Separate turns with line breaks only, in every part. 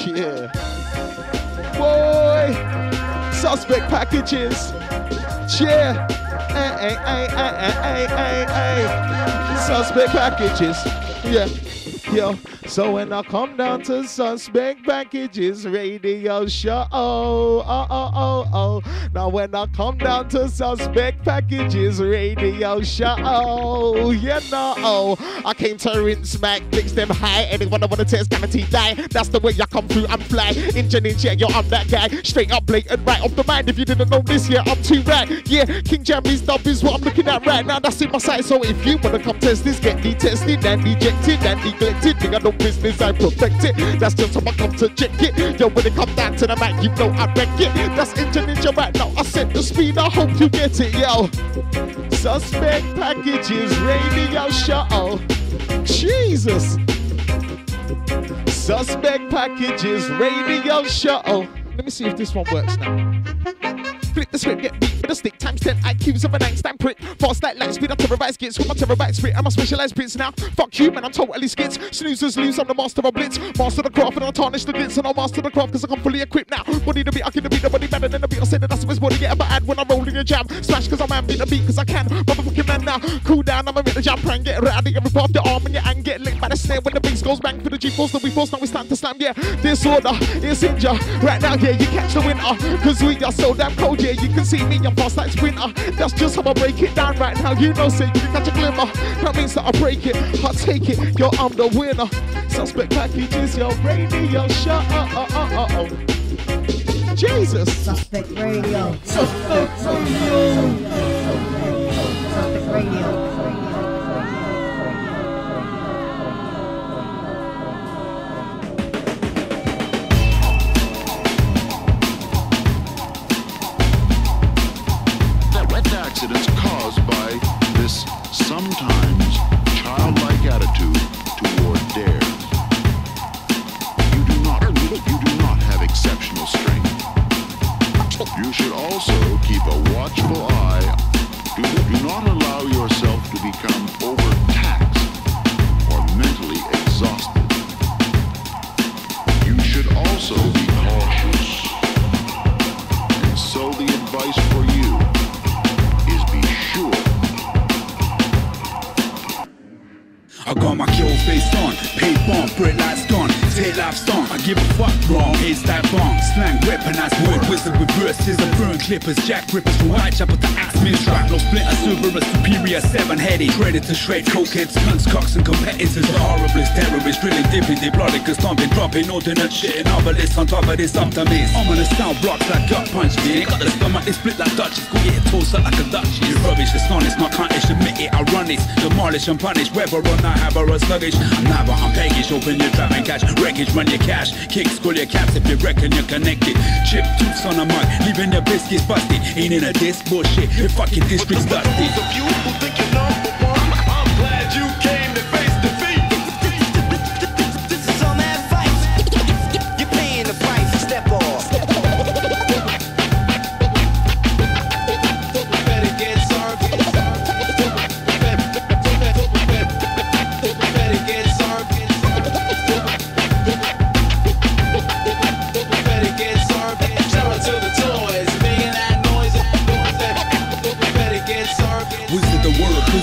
Yeah. Boy, suspect packages. Yeah. Suspect packages. Yeah. Yo. So when I come down to Suspect Packages Radio Show, now when I come down to Suspect Packages Radio Show, you know, I came to rinse smack, fix them high. Anyone I wanna test, guarantee die. That's the way I come through, I'm fly. Engineer, yeah, yo, I'm that guy. Straight up, blatant, right off the mind. If you didn't know this, yeah, I'm too right. Yeah, King Jam's stuff is what I'm looking at right now. That's in my sight. So if you wanna come test this, get detested and ejected and neglected. Think I know business, I perfect it. That's just how I come to check it. Yo, when it come down to the mic, you know I wreck it. That's Ninja right now. I set the speed, I hope you get it, yo. Suspect Packages Radio Show. Jesus. Suspect Packages Radio Show. Let me see if this one works now. Flip the script, get beat with a stick, times 10 IQs of an Einstein prick. Fast like light speed, I terrorize gits with my terabyte spit. I'm a specialized bits now. Fuck you, man, I'm totally skits. Snoozers lose, I'm the master of blitz. Master the craft, and I'll tarnish the glitz. And I'll master the craft, cause I'm fully equipped now. Body the beat, I can beat the body better than the beat. I said that that's what's body get a bad when I'm rolling a jam. Smash cause I'm man, beat the beat cause I can. Motherfucking man now. Cool down, I'm a the jam prank. Get ready, every part of your arm and your hand. Get licked by the snare when the bass goes bang. For the G-force that we force, now it's time to slam, yeah. Disorder, it's in ya. Right now, yeah, you catch the winner. Cause we are so damn cold, yeah. You can see me, I'm fast like sprinter. That's just how I break it down right now. You know, say you can catch a glimmer. That means that I break it, I take it. Yo, I'm the winner. Suspect Packages, yo, radio show. Jesus.
Suspect Radio. Suspect Radio. Suspect Radio.
Accidents caused by this sometimes childlike attitude toward dares. You do not have exceptional strength. You should also keep a watchful eye. Do not allow yourself to become overtaxed or mentally exhausted. You should also be cautious. And so the advice for you
I got my kill face on, paint bomb, brick lights gone, tail life song. I give a fuck wrong, it's that bomb. Slang, weaponized word, wizard with verses and burn clippers, jack rippers from Whitechapel to Axemen, shrapnel, splinter, Cerberus, superior, seven-headed, predator, shred, cokeheads, cunts, cocks and competitors, horriblest, terrorists, drilling, dipping, diplodocus, stomping, dropping, ordinate shit and novelist on top of this optimist. Ominous sound blocks like gut punch, yeah. Got the stomach, they split like Dutchies, go get it toast up like a Dutchie. It's rubbish, it's honest, not cuntish, admit it, I run this, demolish and punish, whether or not have or sluggish. I'm never on peggish, open your trap and catch wreckage, run your cash, kick, school your caps if you reckon you're connected. Chip tooths on a mug, leaving your biscuits busted. Ain't in a diss bullshit, your fucking district's dusty.
The few who think you're number one, I'm glad you came to face defeat.
This is on that fight. You're paying the price, step off.
Better get served.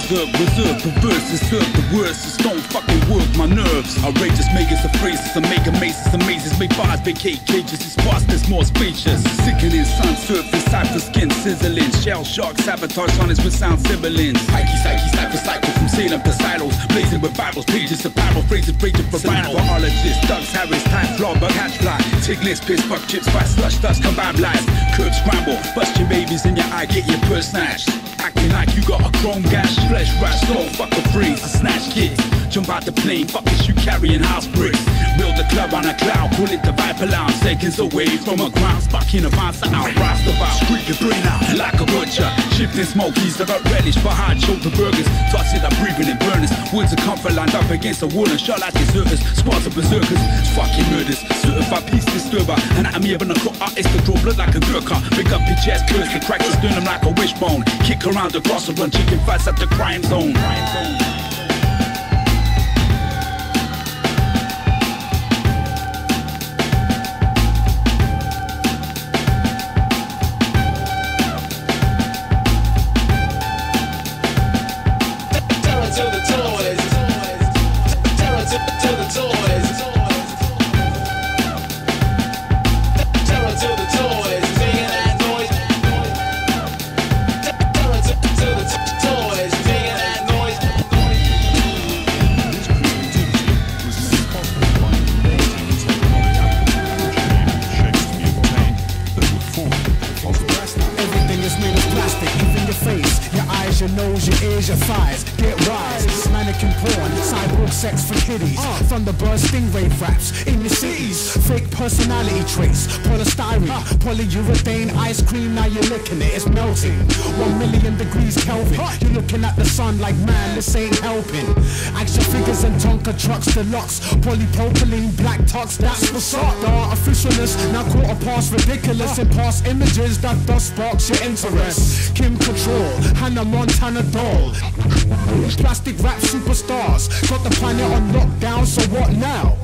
Reserve, perverse, it's serve the worst. It's don't fucking work my nerves. Outrageous makers of phrases, and mega maces, amazes. Make bars, vacate cages, it's fastest, more spacious. Sickening sun surface, cypher skin sizzling. Shell shock, sabotage honest with sound sibilance. Pikey, psyche, cypher cycle from Salem to silos. Blazing with Bibles, pages of Bible phrases, raging for rhino. Biologists, Ducks, Harris, time, flog, bug, hatch, fly. Tigless, piss, fuck, chips, spice, slush, dust, combine lies. Curb, scramble, bust your babies in your eye, get your purse snatched. Acting like you got a chrome gash, flesh rash, don't fuck a freeze, a snatch kids. Jump out the plane, fuck this, you carrying house bricks. Build a club on a cloud, pull it the Viper Lounge. Seconds away from a ground, spark in a bounce out, rast about. Squeak and brain out like a butcher. Shifting smokies that got relish for hard shoulder burgers. Toss it up, breathing in burners. Woods of comfort lined up against a wall and shot like deserters. Squads of berserkers, it's fucking murders. Certified peace disturber, anatomy of an occult artist to draw blood like a gurkha. Pick up your chest, curse the crack, sternum like a wishbone. Kick around the cross and run chicken fights at the crime zone.
to the toys. Terror to the toys, making that noise. Terror to the toys, making that noise.
This creativity was made possible by inventing technology which enabled shapes to be obtained that would form of plastic.
Everything is made of plastic, even your face, your eyes, your nose, your ears, your thighs. Get wise, mannequin porn, cyborg sex for kiddies. Thunderbird stingray raps in your cities. Fake personality traits, polystyrene, polyurethane, ice cream. Now you're licking it, it's melting. 1 million degrees Kelvin. You're looking at the sun like, man, this ain't helping. Action figures and Tonka trucks, deluxe, polypropylene, black tux. That's what's up. The artificialness now quarter past ridiculous. In past images that thus sparks your interest. Kim Control, Hannah Montana doll. Plastic rap superstars got the planet on lockdown, so what now?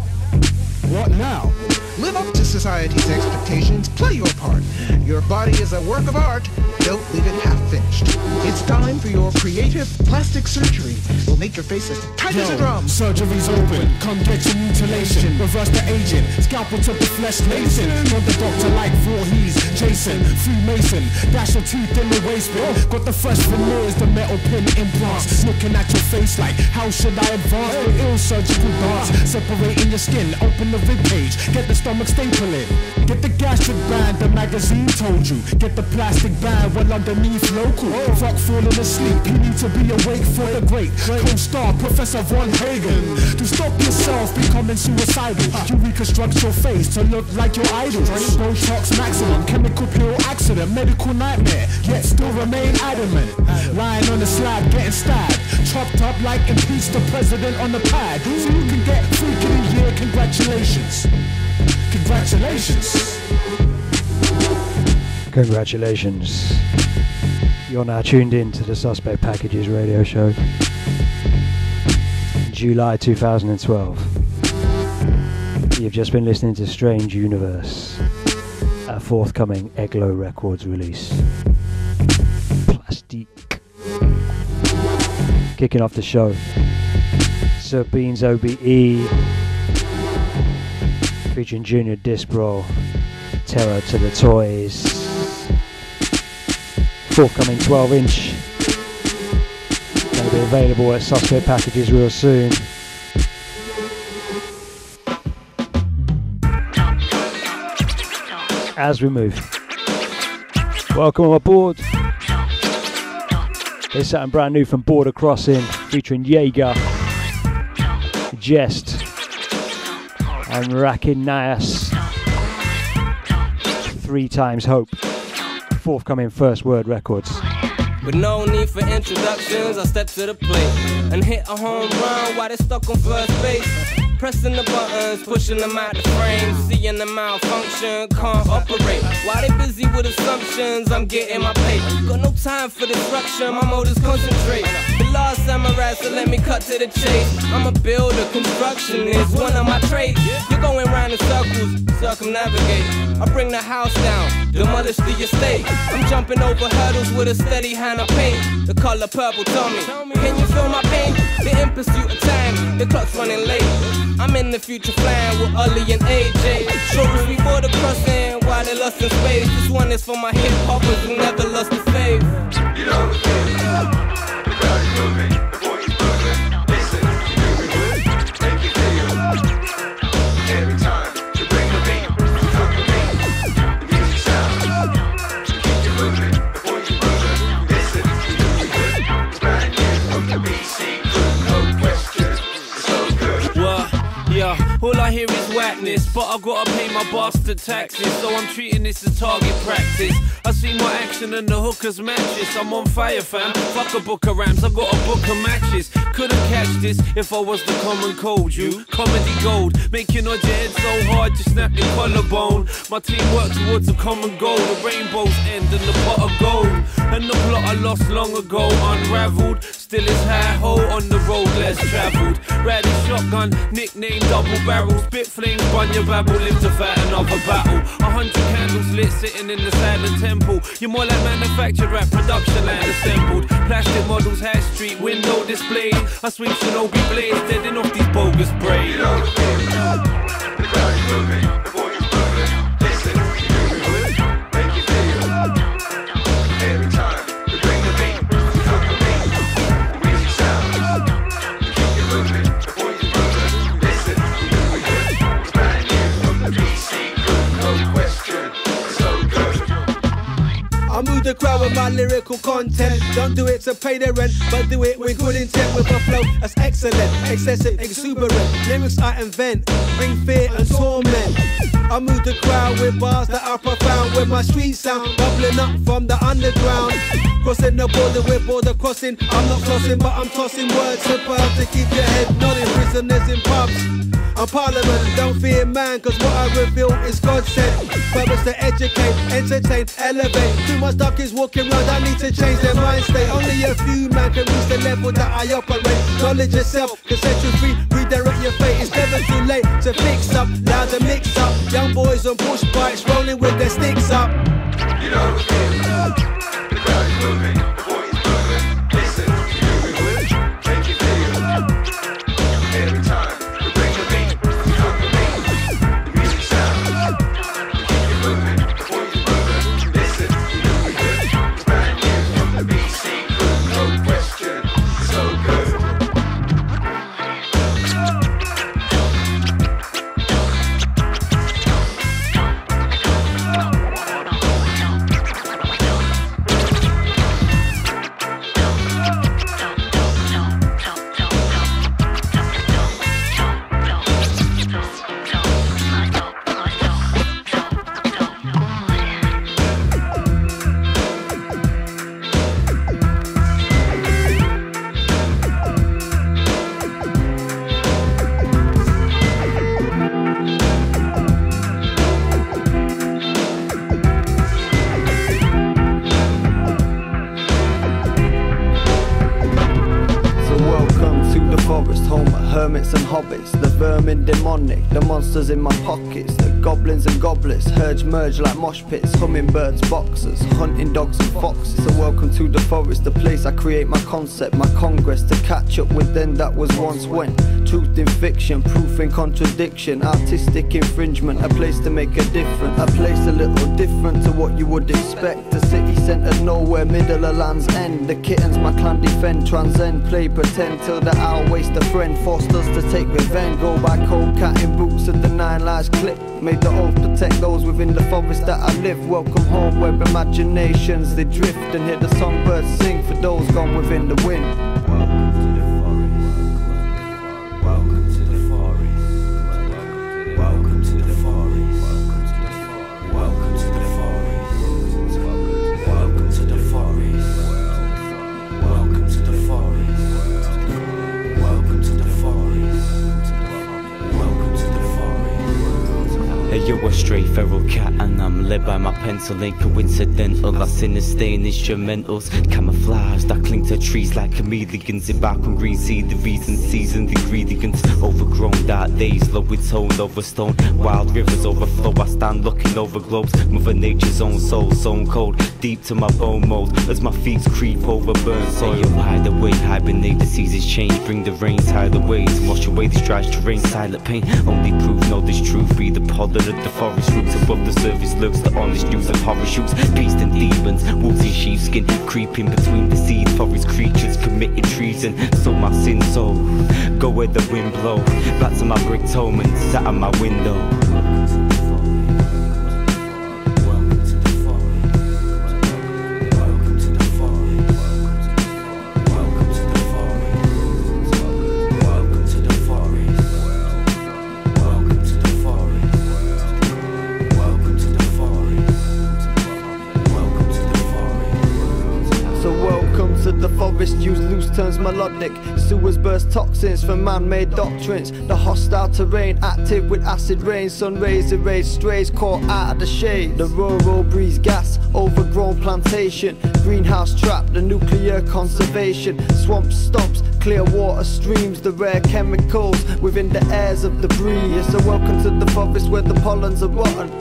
What now?
Live up to society's expectations, play your part. Your body is a work of art, don't leave it half finished. It's time for your creative plastic surgery. We'll make your face as tight as a drum.
Surgery's open, come get your mutilation. Reverse the agent, scalpel to the flesh lacing. Want the doctor like Voorhees, Jason, Freemason. Dash your teeth in the waistband. Got the fresh veneers, the metal pin implants. Looking at your face like, how should I advance? The ill surgical dance, separating your skin. Open the rib cage, get the stomach staple in. Get the gastric band, the magazine told you. Get the plastic band, well underneath local. Fuck falling asleep, you need to be awake for the great co-star Professor Von Hagen. To stop yourself becoming suicidal, you reconstruct your face to look like your idol. Botox maximum, chemical pill accident, medical nightmare, yet still remain adamant. Lying on the slab, getting stabbed, chopped up like impeach the president on the pad. So you can get freak of the year, congratulations. Congratulations.
Congratulations. You're now tuned in to the Suspect Packages radio show. July 2012. You've just been listening to Strange Universe, a forthcoming Eglo Records release. Plastique. Kicking off the show, Sir Beans OBE featuring Junior Disbro, Terror to the Toys. Forthcoming 12-inch. Going to be available at Suspect Packages real soon. As we move. Welcome aboard. Here's something brand new from Border Crossing featuring Jaeger, Jest, and Rakin Nias. 3 times Hope. Forthcoming First Word Records.
With no need for introductions, I step to the plate and hit a home run while they stuck on first base. Pressing the buttons, pushing them out the frame, seeing the malfunction, can't operate. While they busy with assumptions, I'm getting my pay. Got no time for disruption, my mode is concentrate. The last samurai, so let me cut to the chase. I'm a builder, construction is one of my trades. You're going round in circles, circumnavigate. I bring the house down, demolish the estate. I'm jumping over hurdles with a steady hand of paint. The color purple, tell me, can you feel my pain? The in pursuit of time, the clock's running late. I'm in the future flying with Ollie and AJ. Shortest before the crossing, while they lost in space. This one is for my hip hoppers who never lost the faith.
You know the feeling, the crowd is moving, the voice is moving. Listen, moving good, make it feel. Every time you bring the beat, you come to me. The music sound, keep you moving, the voice is moving. Listen, moving good, it's brand new from the BC crew, no question, it's so good.
Yeah, all I hear is whackness, but I gotta pay my bastard taxes, so I'm treating this as target practice. I see more action than the hookers matches. I'm on fire, fam. Fuck a book of rams, I got a book of matches. Couldn't catch this if I was the common cold. You comedy gold, making nod your head so hard you snap your collarbone. My team work towards a common goal, the rainbow's end and the pot of gold. And the plot I lost long ago unraveled. Still is hi-ho on the road less travelled. Riding shotgun, nickname double barrel. Spit flames, bun your babble, live to fight another battle. 100 candles lit sitting in the silent temple. You're more like manufactured rap, production line assembled. Plastic models, high street, window displays. I swing Shinobi blades, deading off these bogus braids.
You know the feeling, the crowd is moving, the boy is moving. Listen, make you feel. Every time we bring the beat, come to me. The music sounds, keep you moving, the boy is moving. Listen, it's brand new from the BC group, no question, so good.
I move the crowd with my lyrical content. Don't do it to pay the rent, but do it with good intent. With a flow that's excellent, excessive, exuberant. Lyrics I invent, bring fear and torment. I move the crowd with bars that are profound. With my street sound, bubbling up from the underground. Crossing the border with border crossing. I'm not crossing, but I'm tossing words superb to keep your head nodding. Prisoners in pubs. I'm Parliament, don't fear man, cause what I reveal is God sent. Purpose to educate, entertain, elevate. Too much dark is walking around, I need to change their mind state. Only a few man can reach the level that I operate. Knowledge yourself, can set you free, redirect your fate. It's never too late to fix up, loud to mix up. Young boys on push bikes, rolling with their sticks up.
You know the feeling, the crowd is moving, the boy is moving. Listen, make you feel. Every time.
Hermits and hobbits, the vermin demonic, the monsters in my pockets, the goblins and goblets, herds merge like mosh pits, hummingbirds, boxers, hunting dogs and foxes. So welcome to the forest, the place I create my concept, my congress to catch up with them that was once when. Truth in fiction, proof in contradiction, artistic infringement, a place to make a difference, a place a little different to what you would expect. A city centered nowhere, middle of land's end. The kittens my clan defend, transcend, play pretend till the owl waste a friend, forced us to take revenge. Go by cold cat in boots of the 9 lives clip. Made the oath protect those within the forest that I live. Welcome home where imaginations they drift, and hear the songbirds sing for those gone within the wind. Welcome to the forest. Welcome to the forest. Welcome to the forest. Welcome to the forest. Welcome to the forest. Welcome to the forest. Welcome to the forest.
Hey, you're a stray feral cat, and I'm led by my pencil. Ain't coincidental, I sin and stay in instrumentals. Camouflaged, I cling to trees like chameleons. In back on green sea, the reason seasoned ingredients. Overgrown dark days, low with tone over stone. Wild rivers overflow, I stand looking over globes. Mother Nature's own soul, stone cold, deep to my bone mold. As my feet creep over burnt soil. You hide away, hibernate, the seasons change. Bring the rains, hide the waves, wash away these dry terrain. Silent pain, only proof, know this truth. Be the pollen of the forest roots. Above the surface lurks the honest news of horror shoots. Beasts and demons, wolves in sheepskin, creeping between the seeds. Forest creatures committed treason. So my sin soul, go where the wind blow. Back to my brick Tolman, sat at my window. Use loose
turns melodic. Sewers burst toxins from man-made doctrines. The hostile terrain active with acid rain. Sun rays erase strays caught out of the shade. The rural breeze gas, overgrown plantation. Greenhouse trap, the nuclear conservation. Swamp stomps, clear water streams. The rare chemicals within the airs of the breeze. So welcome to the forest where the pollens are rotten.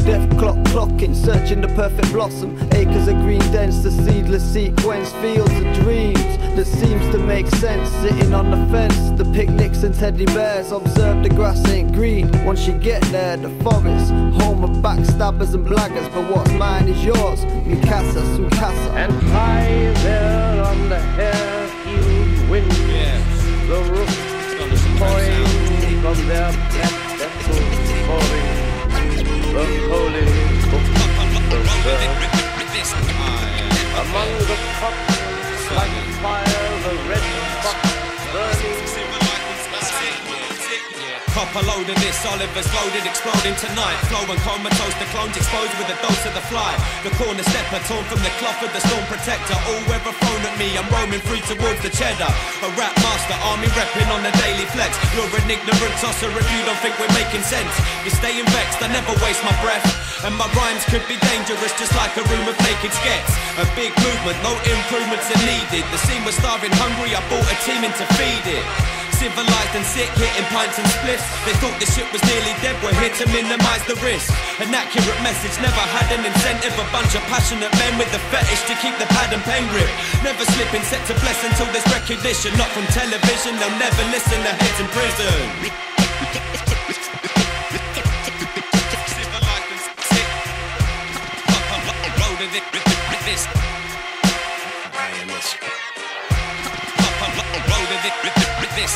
Death clock clocking, searching the perfect blossom. Acres of green dense, the seedless sequence. Fields of dreams that seems to make sense. Sitting on the fence, the picnics and teddy bears. Observe the grass ain't green. Once you get there, the forest, home of backstabbers and blaggers. But what's mine is yours, Mikasa, Sukasa.
And high there on the hair-heeled wind, the roof point from their vessels pouring. The holy book, the verse. Among the cups, like fire, the red fox burning.
Cop a load of this, Oliver's loaded, exploding tonight. Flow and comatose, the clones exposed with a dose of the fly. The corner stepper torn from the cloth of the storm protector. All weather thrown at me, I'm roaming free towards the cheddar. A rap master, army repping on the daily flex. You're an ignorant tosser if you don't think we're making sense. You're staying vexed, I never waste my breath. And my rhymes could be dangerous, just like a room of naked skets. A big movement, no improvements are needed. The scene was starving hungry, I brought a team in to feed it. Civilized and sick, hitting pints and spliffs. They thought the shit was nearly dead, we're here to minimise the risk. An accurate message never had an incentive. A bunch of passionate men with a fetish to keep the pad and pen grip. Never slipping, set to bless until there's recognition. Not from television, they'll never listen, their heads in prison. Civilized and sick. Loaded it with this. Loaded it with this.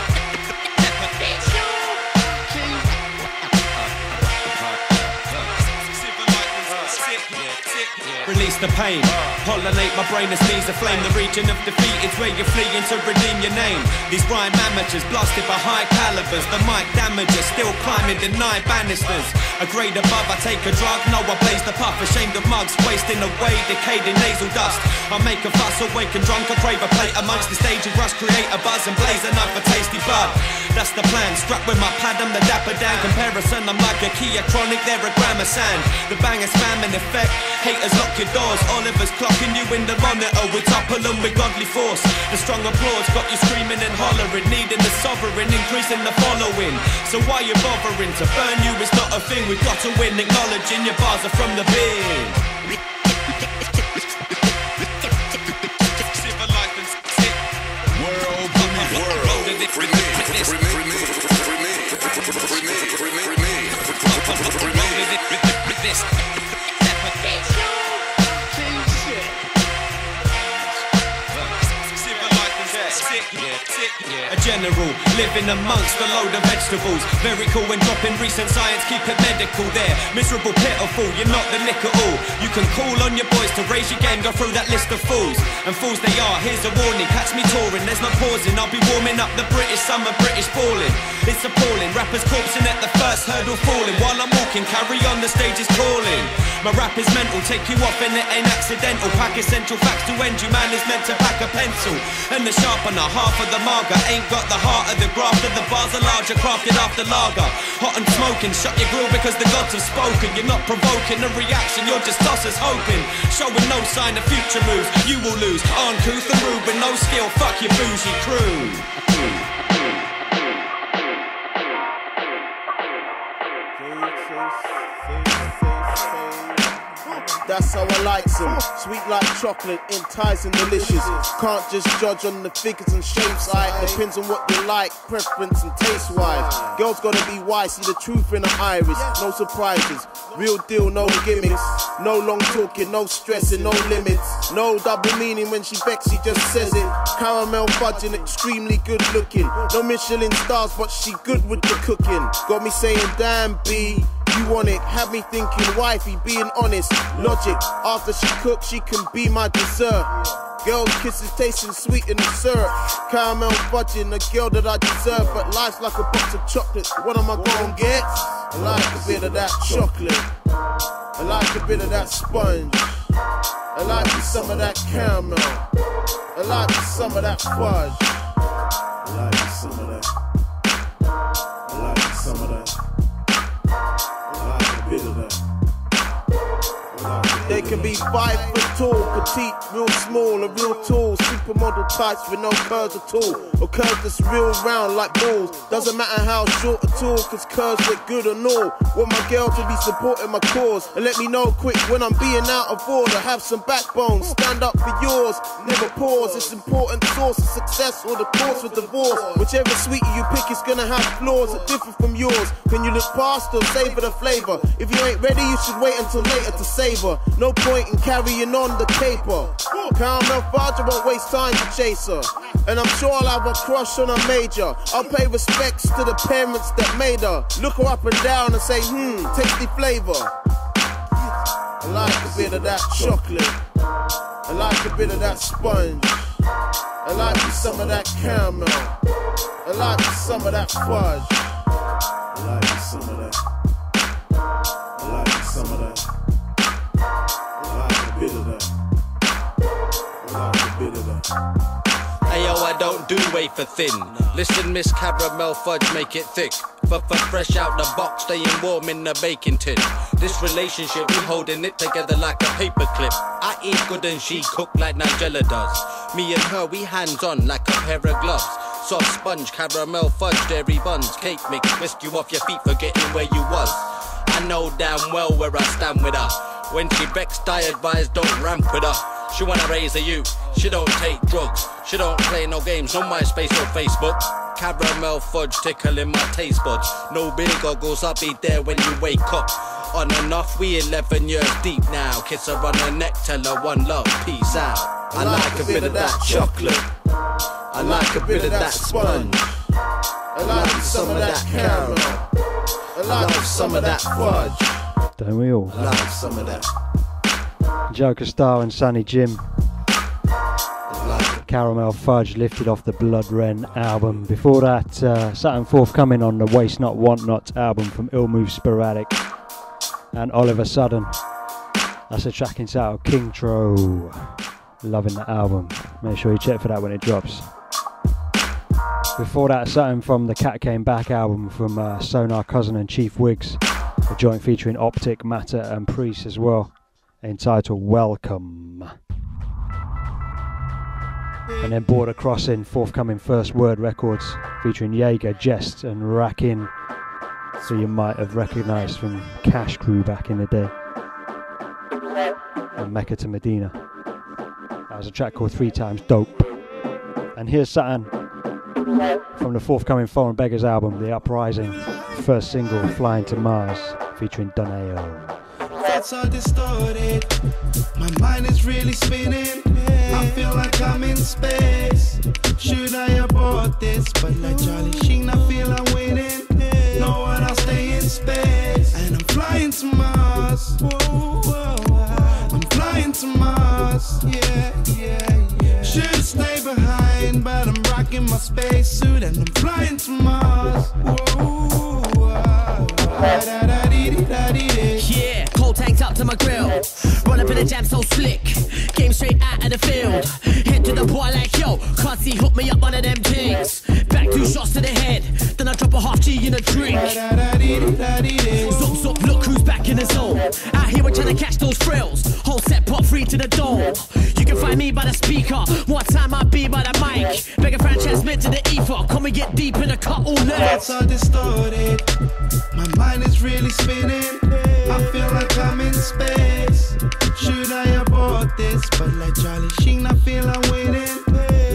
Release the pain, pollinate my brain and sneeze a flame. The region of defeat is where you're fleeing to redeem your name. These rhyme amateurs blasted by high calibers. The mic damages, still climbing denied banisters. A grade above, I take a drug, no I blaze the puff. Ashamed of mugs, wasting away, decayed in nasal dust. I make a fuss, awake and drunk, I crave a plate amongst the stage of rush. Create a buzz and blaze enough for tasty bud. That's the plan, strapped with my pad, I'm the dapper Dan. Comparison, I'm like a Kia Chronic, they're a gram of sand. The bang is spam in effect, haters lock your doors. Oliver's clocking you in the monitor, we topple them with godly force. The strong applause got you screaming and hollering, needing the sovereign, increasing the following. So why you bothering? To burn you is not a thing, we've got to win, acknowledging your bars are from the bin. Civilized and sick. World, a general, living amongst a load of vegetables. Very cool when dropping recent science, keep it medical there. Miserable, pitiful, you're not the lick at all. You can call on your boys to raise your game, go through that list of fools. And fools they are, here's a warning, catch me touring, there's no pausing. I'll be warming up the British summer, British balling. It's appalling, rappers corpsing at the first hurdle falling. While I'm walking, carry on, the stage is calling. My rap is mental, take you off and it ain't accidental. Pack essential facts to end you, man is meant to pack a pencil. And the sharpener, half of the marker, ain't got the heart of the grafter. The bars are larger, crafted after lager. Hot and smoking, shut your grill because the gods have spoken. You're not provoking a reaction, you're just tossers hoping. Showing no sign of future moves, you will lose. Uncouth and rude with no skill, fuck your bougie crew.
That's how I like them. Sweet like chocolate, enticing, delicious. Can't just judge on the figures and shapes. Depends on what you like, preference and taste-wise. Girls gotta be wise, see the truth in her iris. No surprises, real deal, no gimmicks. No long talking, no stressing, no limits. No double meaning when she vexed, she just says it. Caramel fudging, extremely good looking. No Michelin stars, but she good with the cooking. Got me saying, damn B, you want it, have me thinking wifey, being honest. Logic, after she cooks, she can be my dessert. Girl kisses tasting sweet in the syrup. Caramel fudging, a girl that I deserve. But life's like a box of chocolates, what am I gonna get? I like a bit of that chocolate, I like a bit of that sponge, I like some of that caramel. I like some of that fudge. I like some of that. I like some of that. I like a bit of that. They can be 5 foot tall, petite, real small, and real tall. Supermodel types with no curves at all, or curves that's real round like balls. Doesn't matter how short at all, cause curves look good and all. Want my girl to be supporting my cause, and let me know quick when I'm being out of order. Have some backbone, stand up for yours, never pause. It's important source of success or the cause for divorce. Whichever sweetie you pick is gonna have flaws that differ from yours. Can you look past or savor the flavor? If you ain't ready, you should wait until later to savor. No point in carrying on the caper. Caramel fudge, I won't waste time to chase her. And I'm sure I'll have a crush on a major. I'll pay respects to the parents that made her. Look her up and down and say, tasty flavor. I like a bit of that chocolate. I like a bit of that sponge. I like some of that caramel. I like some of that fudge. I like some of that. I like some of that.
Ayo, I don't do wafer thin. Listen, Miss Caramel Fudge, make it thick. For fresh out the box, staying warm in the baking tin. This relationship, we holding it together like a paperclip. I eat good and she cook like Nigella does. Me and her, we hands on like a pair of gloves. Soft sponge, caramel fudge, dairy buns, cake mix, whisk you off your feet, forgetting where you was. I know damn well where I stand with her. When she vexed, I advise don't ramp with her. She wanna raise a youth, she don't take drugs. She don't play no games on MySpace or Facebook. Caramel fudge tickling my taste buds. No big goggles, I'll be there when you wake up. On and off, we 11 years deep now. Kiss her on her neck, tell her one love, peace out. I like a bit of that chocolate. I like a bit of that sponge. I like some of that caramel. I like some of that fudge.
Don't we all?
I like some of that.
Joker Star and Sunny Jim. Caramel Fudge lifted off the Blood Ren album. Before that, something forthcoming on the Waste Not Want Not album from Ill Move Sporadic and Oliver Sudden. That's a track entitled King Tro. Loving the album. Make sure you check for that when it drops. Before that, something from the Cat Came Back album from Sonar Cousin and Chief Wiggs, a joint featuring Optic, Matter and Priest as well, entitled Welcome. And then Border Crossing, forthcoming First Word Records, featuring Jaeger, Jest and Rakin, so you might have recognised from Cash Crew back in the day, and Mecca to Medina. That was a track called 3 Times Dope. And here's something from the forthcoming Foreign Beggars album, The Uprising, first single, Flying to Mars, featuring Doneo.
Thoughts are distorted, my mind is really spinning. I feel like I'm in space. Should I abort this? But like Charlie Sheen, I feel I'm winning. No one, I'll stay in space. And I'm flying to Mars. I'm flying to Mars. Yeah. Should stay behind, but I'm rocking my spacesuit and I'm flying to Mars.
Yeah, cold tanks up to my grill. Run up in the jam so slick. Came straight out of the field. Hit to the boy like yo, can't see, hook me up one of them things. Back 2 shots to the head, then I drop a half G in a drink. Zop zop, look who's back in the zone. Out here we're trying to catch those frills. Whole set pop free to the dome. You can find me by the speaker. One time I be by the mic. Beg a friend transmit to the ether. Come and get deep in the cut all night.
Thoughts are distorted, my mind is really spinning. I feel like I'm in space. Should I abort this? But like Charlie Sheen, I feel I'm winning.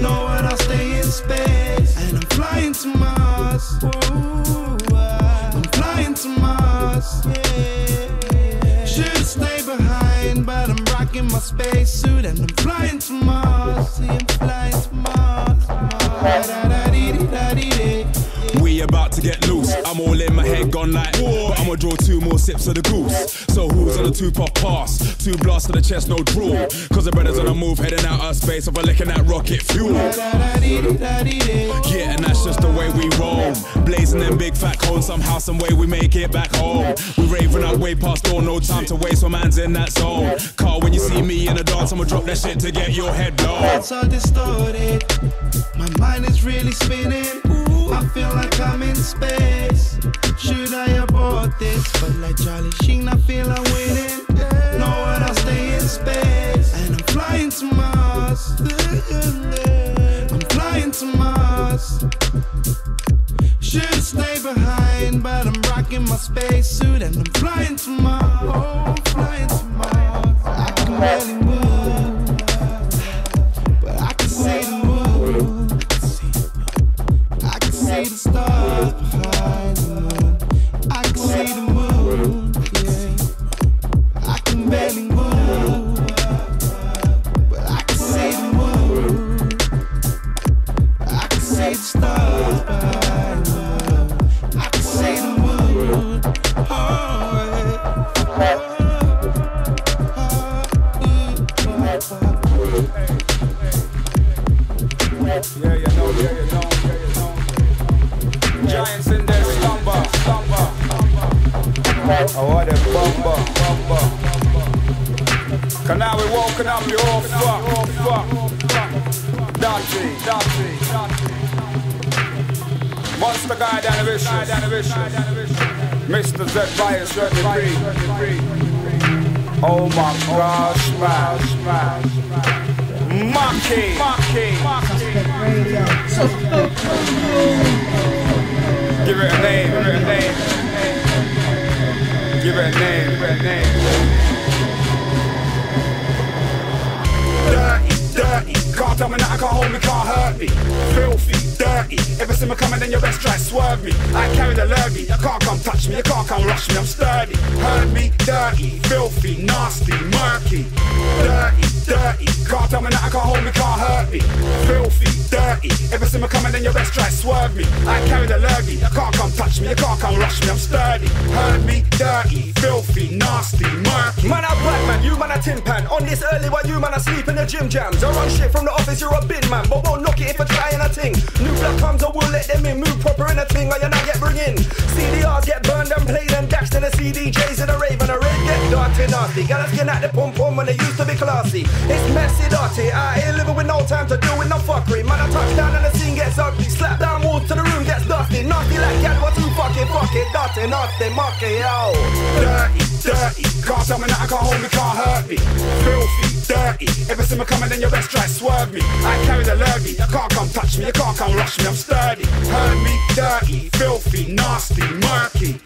No one, I'll stay in space. And I'm flying to Mars. I'm flying to Mars. Should stay behind, but I'm rocking my spacesuit and I'm flying to Mars. See, I'm flying to Mars.
We about to get loose. I'm all in my head head gone like, but I'ma draw 2 more sips of the goose. So who's on the 2-puff pass? 2 blasts to the chest, no drool. Cause the brothers on the move, heading out of space, over licking that rocket fuel. Yeah, and that's just the way we roll. Blazing them big fat cones, somehow, some way we make it back home. We raving up way past dawn, no time to waste, my man's in that zone. Carl, when you see me in the dance, I'ma drop that shit to get your head blown.
It's all distorted, my mind is really spinning. I feel like I'm in space. Should I abort this? But like Charlie Sheen, I feel I'm winning. Know what, I'll stay in space. And I'm flying to Mars. I'm flying to Mars. Should stay behind, but I'm rocking my spacesuit. And I'm flying to Mars. Oh, I'm flying to Mars. I can barely move, but I can see the moon. I can see the stars behind the moon. I can see the moon, yeah. I can barely move, but I can see the moon. I can see the stars behind the moon. I can see the moon. Oh,
yeah, you know. Giants in there, slumber. Oh, what a bumper. Cause now we're walking up, you're all fuck. Dirty. Monster guy down the vision. Mr. Z Bias, oh my gosh, smash. Monkey. Give it a name. Dirty. Can't tell me nothing, can't hold me, can't hurt me. Filthy, dirty. Ever see me coming, then you best try swerve me. I carry the lurgy, you can't come touch me, you can't come rush me, I'm sturdy. Hurt me, dirty, filthy, nasty, murky. Dirty. Can't tell me nothing, can't hold me, can't hurt me. Filthy, dirty. Ever see me coming, then you best try swerve me. I carry the lurgy, you can't come touch me, you can't come rush me, I'm sturdy. Hurt me, dirty, filthy, nasty, murky.
Man, I'm black man, you man a tin pan. On this early while you man asleep in the gym jams. I run shit from the office, you're a bin man, but won't knock it if I try and a ting. New black comes, I will let them in. Move proper in a ting, or you not get bring in. CDRs get burned and played and dashed in the CDJs in a rave and a red get dirty nasty. Gotta skin out the pum pum when they used to be classy. It's messy dirty, I ain't living with no time to do with no fuckery. Man, I touch down and the scene gets ugly. Slap down walls to the room gets dusty. Nasty like gal, what you fucking fuck it. Dirty, nasty, monkey, yo.
Dirty. Can't tell me nothing, can't hold me, can't hurt me. Filthy, dirty. Ever see me coming, then you best try swerve me. I carry the lurgy, you can't come touch me, you can't come rush me, I'm sturdy. Hurt me, dirty, filthy, nasty, murky.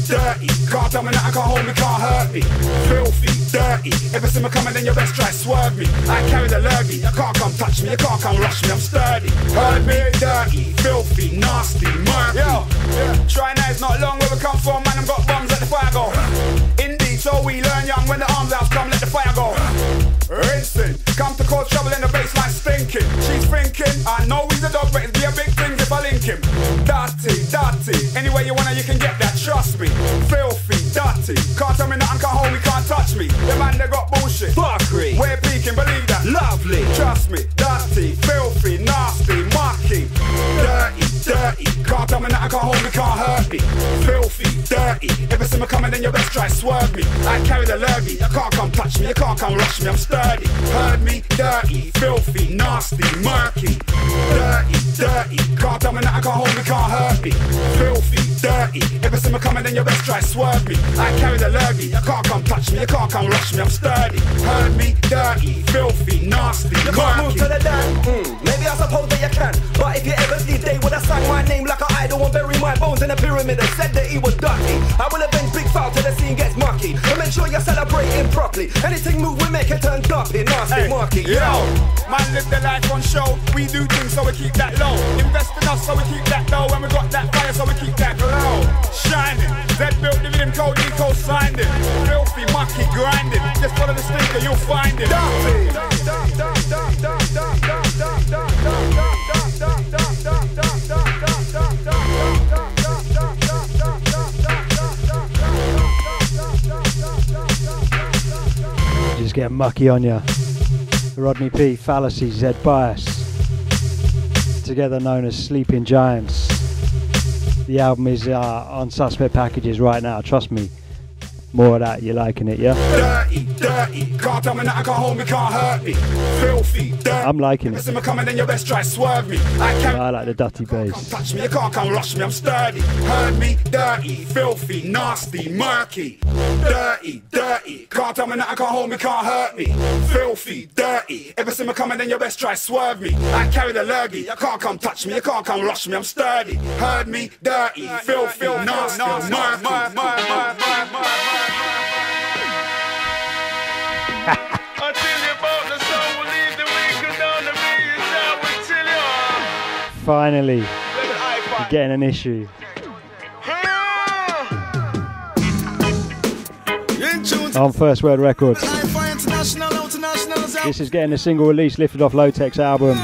Dirty. Can't tell me nothing, can't hold me, can't hurt me. Filthy, dirty. Ever see me coming, then you best try swerve me. I carry the lurgy, you can't come touch me, you can't come rush me, I'm sturdy. Hurt me, dirty, filthy, nasty, murky. Yo, try now, it's not long where we come from, man, I've got bombs, let the fire go. Indeed, so we learn young when the arms out come, let the fire go. Rinsing, come to cause trouble in the baseline stinking. She's thinking, I know he's a dog, but it'd be a big thing if I link him. Dirty. Anyway you wanna, you can get that, trust me. Filthy, dirty. Can't tell me nothing, can't hold me, can't touch me. The man, they got bullshit.
Fuckery.
We're peeking, believe that.
Lovely.
Trust me. Dirty, filthy, nasty, mucky. Dirty. Can't tell me nothing, can't hold me, can't hurt me. Filthy, dirty. Ever see me coming, then you best try swerve me. I carry the lurgy, you can't come touch me, you can't come rush me, I'm sturdy. Heard me, dirty, filthy, nasty, murky. Dirty. Can't tell me nothing, can't hold me, can't hurt me. Filthy, dirty. Ever see me coming, then you best try swerve me. I carry the lurgy, you can't come touch me, you can't come rush me, I'm sturdy. Heard me, dirty, filthy, nasty,
you
murky.
can't move to the dance. Maybe I suppose that you can, but if you ever did, they would have sang my name like an idol and bury my bones in a pyramid and said that he was dirty. I will avenge big foul till the scene gets mucky. And make sure you're celebrating properly. Anything move, we make it turn dirty, nasty, murky.
Yo, man live the life on show. We do things so we keep that low. Invest in us so we keep that dough. And we got that fire so we keep that glow. Shining, Zed built the rhythm code, Eco signed it. Filthy, mucky, grinding. Just follow the stinker, you'll find it.
Get mucky on ya. Rodney P, Fallacy, Z Bias, together known as Sleeping Giants. The album is on Suspect Packages right now, trust me. More of that, you're liking it, yeah?
Dirty, dirty, can't tell me nothing, can't hold me, can't hurt me. Filthy, dirty.
I'm liking it.
Listen, coming, then you best try swerve me.
I like the dirty bass.
Touch me, you can't come rush me, I'm sturdy. Heard me, dirty, filthy, nasty, murky. Dirty, dirty, can't tell me nothing, can't hold me, can't hurt me. Filthy, dirty, ever see me coming, then you best try swerve me. I carry the lurgy, you can't come touch me, you can't come rush me, I'm sturdy. Heard me, dirty, filthy, nasty, murky.
Finally, we're getting an issue. On First Word Records. This is getting a single release lifted off Low-Tech's album.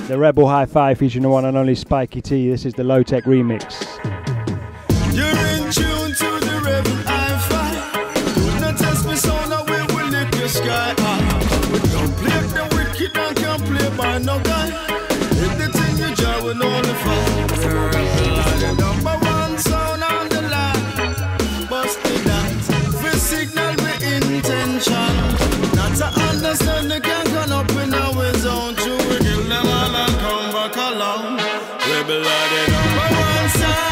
The Rebel Hi-Fi featuring the one and only Spiky T. This is the Low-Tech remix.
You're in tune to the Rebel Hi-Fi. Do not test me, so now we will lift your sky. We don't play the wicked and can't play by no guy. Anything you jar with all the fun. The number one sound on the line. Bust the dance. We signal with intention. Not to understand they can't come up in our zone. True, we kill them all and come back along. Rebel are the number one sound.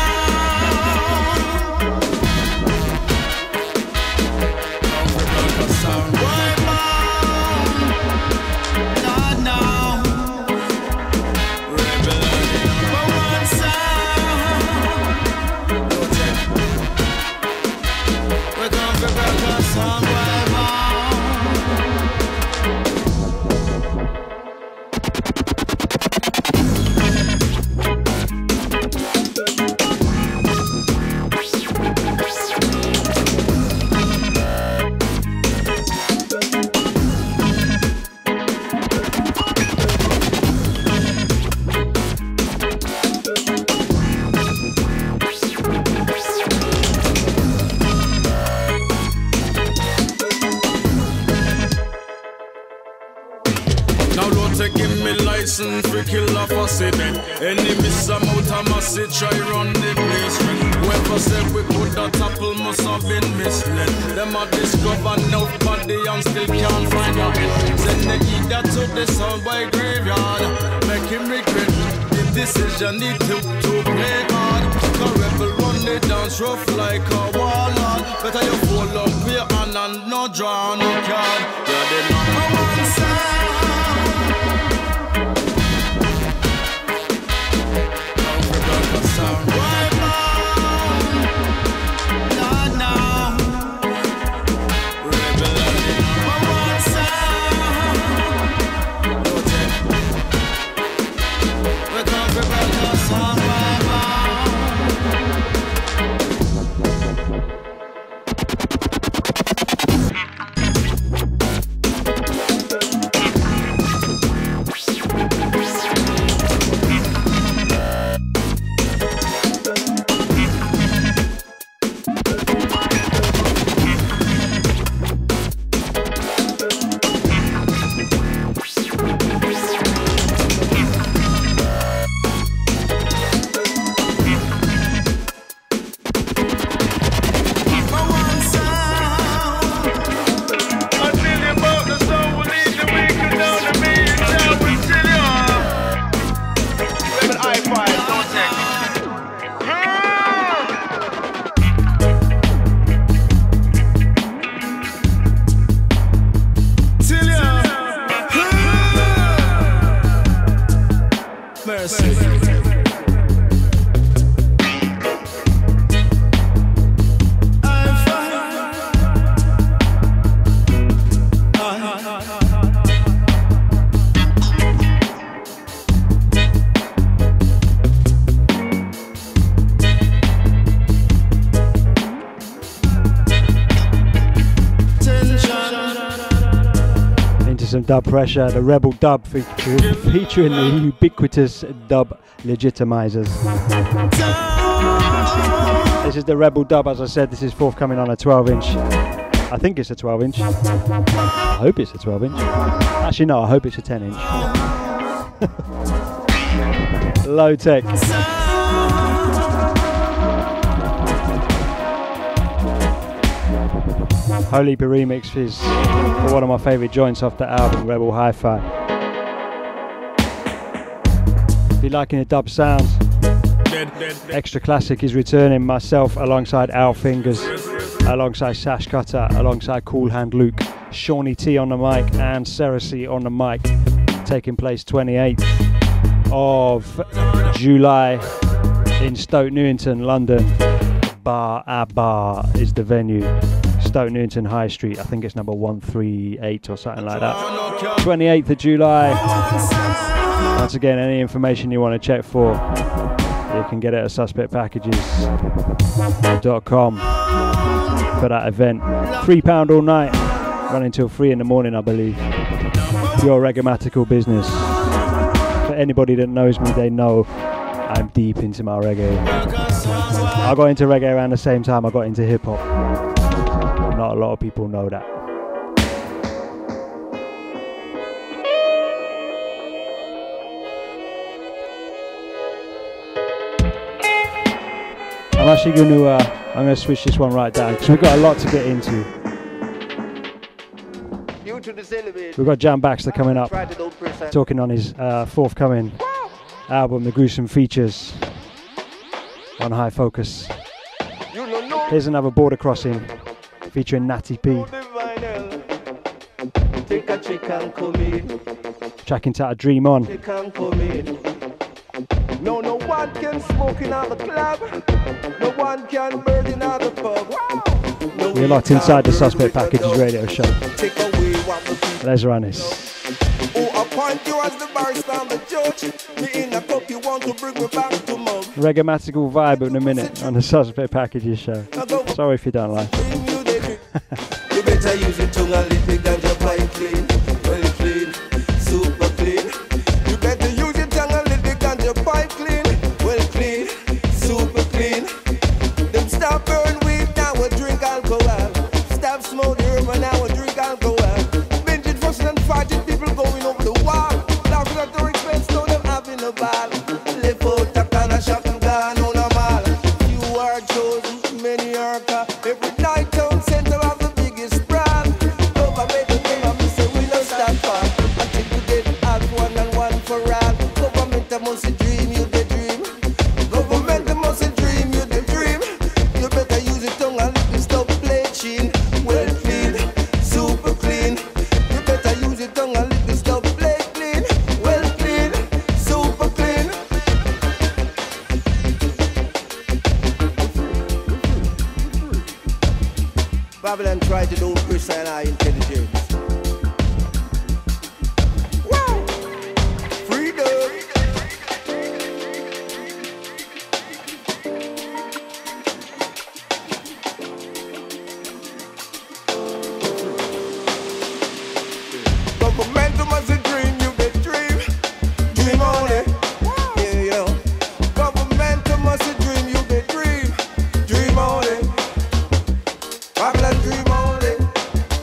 We kill a fussy bed. Any miss a mouth a massy try run the place. Whoever said we could a topple must have been misled. Them a discover no body and still can't find your head. Send the either to the soundboy graveyard. Make him regret the decision he took to play hard. The rebel run the dance rough like a warlord. Better you fall up with your hand and no draw no card. You're the number one sound.
Some dub pressure, the Rebel dub featuring the ubiquitous dub legitimizers. This is the Rebel dub, as I said, this is forthcoming on a 12-inch. I think it's a 12 inch. I hope it's a 12 inch. Actually, no, I hope it's a 10 inch. Low tech. Whole heap of remixes for one of my favourite joints off the album, Rebel Hi-Fi. If you're liking the dub sounds, Extra Classic is returning, myself alongside Al Fingers, alongside Sash Cutter, alongside Cool Hand Luke, Shawnee T on the mic and Sarah C on the mic, taking place 28th of July in Stoke Newington, London. Bar A Bar is the venue. Stoke Newington High Street, I think it's number 138 or something like that. 28th of July. Once again, any information you want to check for, you can get it at suspectpackages.com for that event. £3 all night, running till 3 in the morning, I believe. Pure reggae-matical business. For anybody that knows me, they know I'm deep into my reggae. I got into reggae around the same time I got into hip-hop. Not a lot of people know that. I'm actually going to switch this one right down because we've got a lot to get into. We've got Jam Baxter coming up, talking on his forthcoming album, The Gruesome Features, on High Focus. Here's another Border Crossing featuring Natty P. Track entitled Dream On.
No one can smoke in the club. No one can burn in the pub.
You're locked inside the Suspect Packages radio show. Let's run this.
Who appoint you as the barrister and the judge? Me in a cup, you want to bring me back to mum.
Reggae-matical vibe in a minute on the Suspect Packages show. Sorry if you don't like it.
You better use your tongue a little ganja pipe clean. Well clean, super clean. You better use your tongue a little ganja pipe clean. Well clean, super clean. Them stop burn weed, now we drink alcohol. Stop smoke herb, and now we drink alcohol. Binging, fussing and fighting, people going over the wall. Laughing at their expense, now them having a ball. Left out a can of shot and gone on a mall. You are chosen, many are caught. Every night town center of the biggest brand. Over baby, I say we don't stop far. Until you get out one and one for all. Government must dream, you the dream. Government must dream, you the dream. You better use your tongue and lick stop bleaching. Well clean, super clean. You better use your tongue and lick stop play clean. Well clean, super clean. Babylon tried to do precise and intelligence. Wow! Freedom! Government must dream, you the dream. Dream on it. Yeah, you know. Government must dream, you the dream. Dream on it. Babylon dream on it.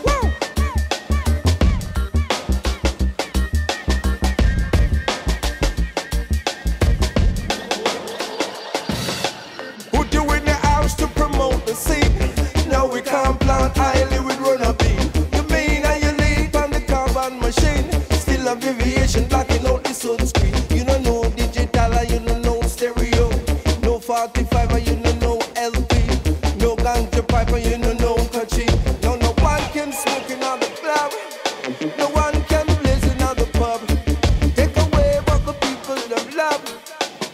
Woo! Put you in the house to promote the scene. Now we can't plant highly with run bean. You mean and you lead on the carbon machine. Still a deviation blocking out the sunscreen. You don't know digital and you don't know stereo. No 45 and you don't know LP. No ganja pipe and you don't know Kachi. No one can smoke in the club. No one can blaze in the pub. Take away what the people them love.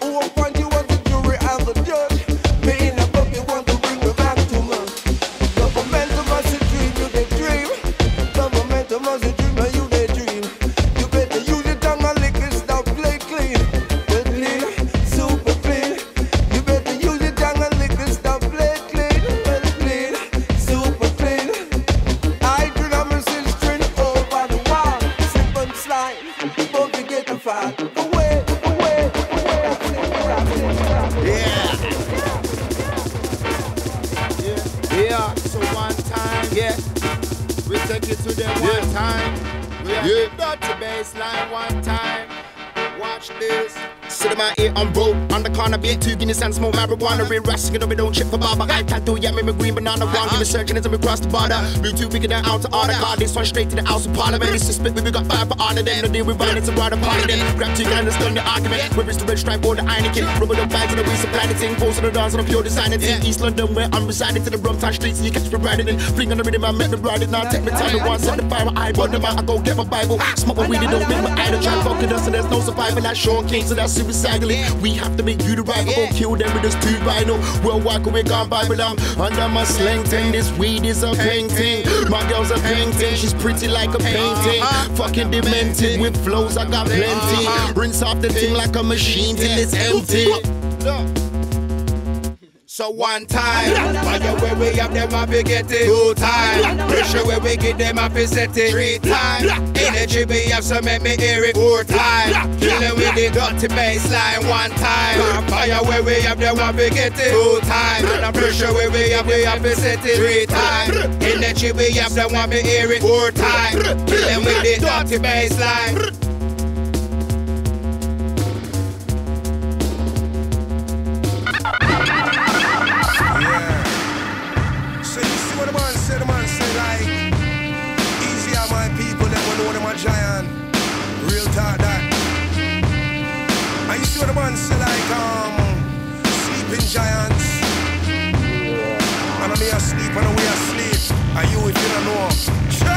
Who appoint you as the jury and the judge? Me in a book, you want to bring me back to me. Government must dream, you the dream. Government must dream, and you the dream. You better use your tongue and lick it, stop play clean. Well clean, super clean. You better use your tongue and lick it, stop play clean. Well clean, super clean. I do not miss this string over the wall. Slip and slide, don't forget to fall. Away, away, away. Yeah.
Yeah, so one time, yeah.
take it to them one time. We have the dirty baseline one time. Watch this.
Sit in my ear, I'm broke. On the corner, beer, 2 Guinness and smoke marijuana. Real rats, you know we don't chip for barber. I can't do, yeah, me green banana wrong. Give me searching as we cross the border. Blue bigger than out to order. Call this one straight to the house of parliament. It's a split, we got 5 for honor. Then no deal with violence and rather party. Then grab 2 and understand the argument. Where is the red stripe or the Heineken? Rubber the bags and the resupply the thing. Post on the dance and the pure designer team. East London, where I'm residing to the Brumtown streets. And you catch me riding in. Fling on the rhythm, I make me ride it. Now take me time to one, set the fire. I burn them out, I go get my Bible. Smoke what we don't make my idol. Try to fuck with us, and there's no survival. That's Sean King, so that's suicidally. We have to make you the rival, go kill them with this 2 rhino. Worldwide, we gone by, but I'm under my slang thing. This weed is a painting. My girl's a painting, she's pretty like a painting. Fucking demented with flows, I got plenty. Rinse off the thing like a machine till it's empty.
So one time, fire where we have them up, we get it. 2 times, pressure where we get them up, we set it. 3 times, energy we have, so make me hear it. 4 times, killing with the dirty baseline. 1 time, fire where we have them up, we get it. 2 times, and pressure where we have, we set it. 3 times, energy we have, so want me hear it. 4 times, killing with the dirty baseline.
The man say like, easy are my people, them will know them a giant. Real talk that. And you see what the man say like, sleeping giants. And I'm here asleep and we asleep. And you if you don't know.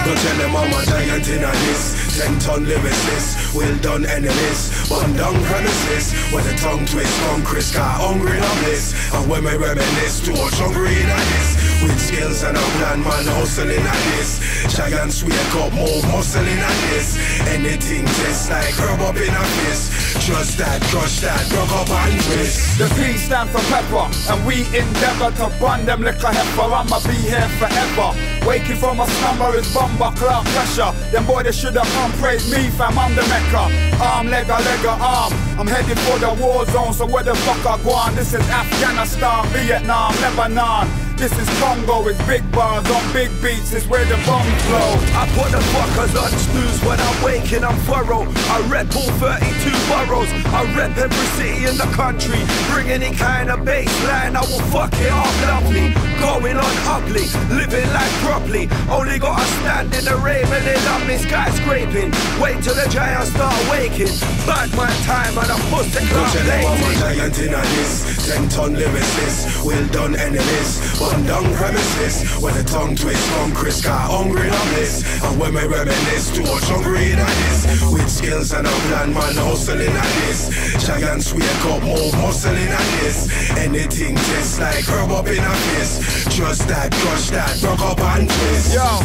Don't tell them I'm a giant in a this 10-ton lyricist, well done enemies. Bun down premises, where the tongue twist, Chris got hungry on this. And when we reminisce, too much hungry in a this. With skills and a plan, man hustling at this. Giants wake up, more muscle in at this. Anything tastes like herb up in a fist. Trust that, crush that, rock up and twist.
The P stand for pepper, and we endeavor to burn them liquor heifer. I'ma be here forever. Waking from a slumber is bomber, cloud pressure. Them boy they shoulda come praise me, fam, I'm the Mecca. Arm, leg, arm. I'm headed for the war zone, so where the fuck I go on? This is Afghanistan, Vietnam, Lebanon. This is Congo, it's big bars on big beats, it's where the bombs blow.
I put the fuckers on snooze when I'm waking, I'm thorough. I rep all 32 boroughs, I rep every city in the country. Bring any kind of baseline, I will fuck it up lovely. Going on ugly, living life properly. Only gotta stand in the rain when they love me skyscraping. Wait till the giants start waking. Bad my time and I push the club late.
I'm a giant in a this 10-ton lyricist, well done enemies. Bun down premises, where the tongue twist, Chris got hungry on this. And when we reminisce, too much hungry in a this. With skills and a plan, man hustling at this. Giants wake up, more muscle in a this. Anything tastes like herb up in a fist. Trust that, crush that, rock up and twist.
Yo,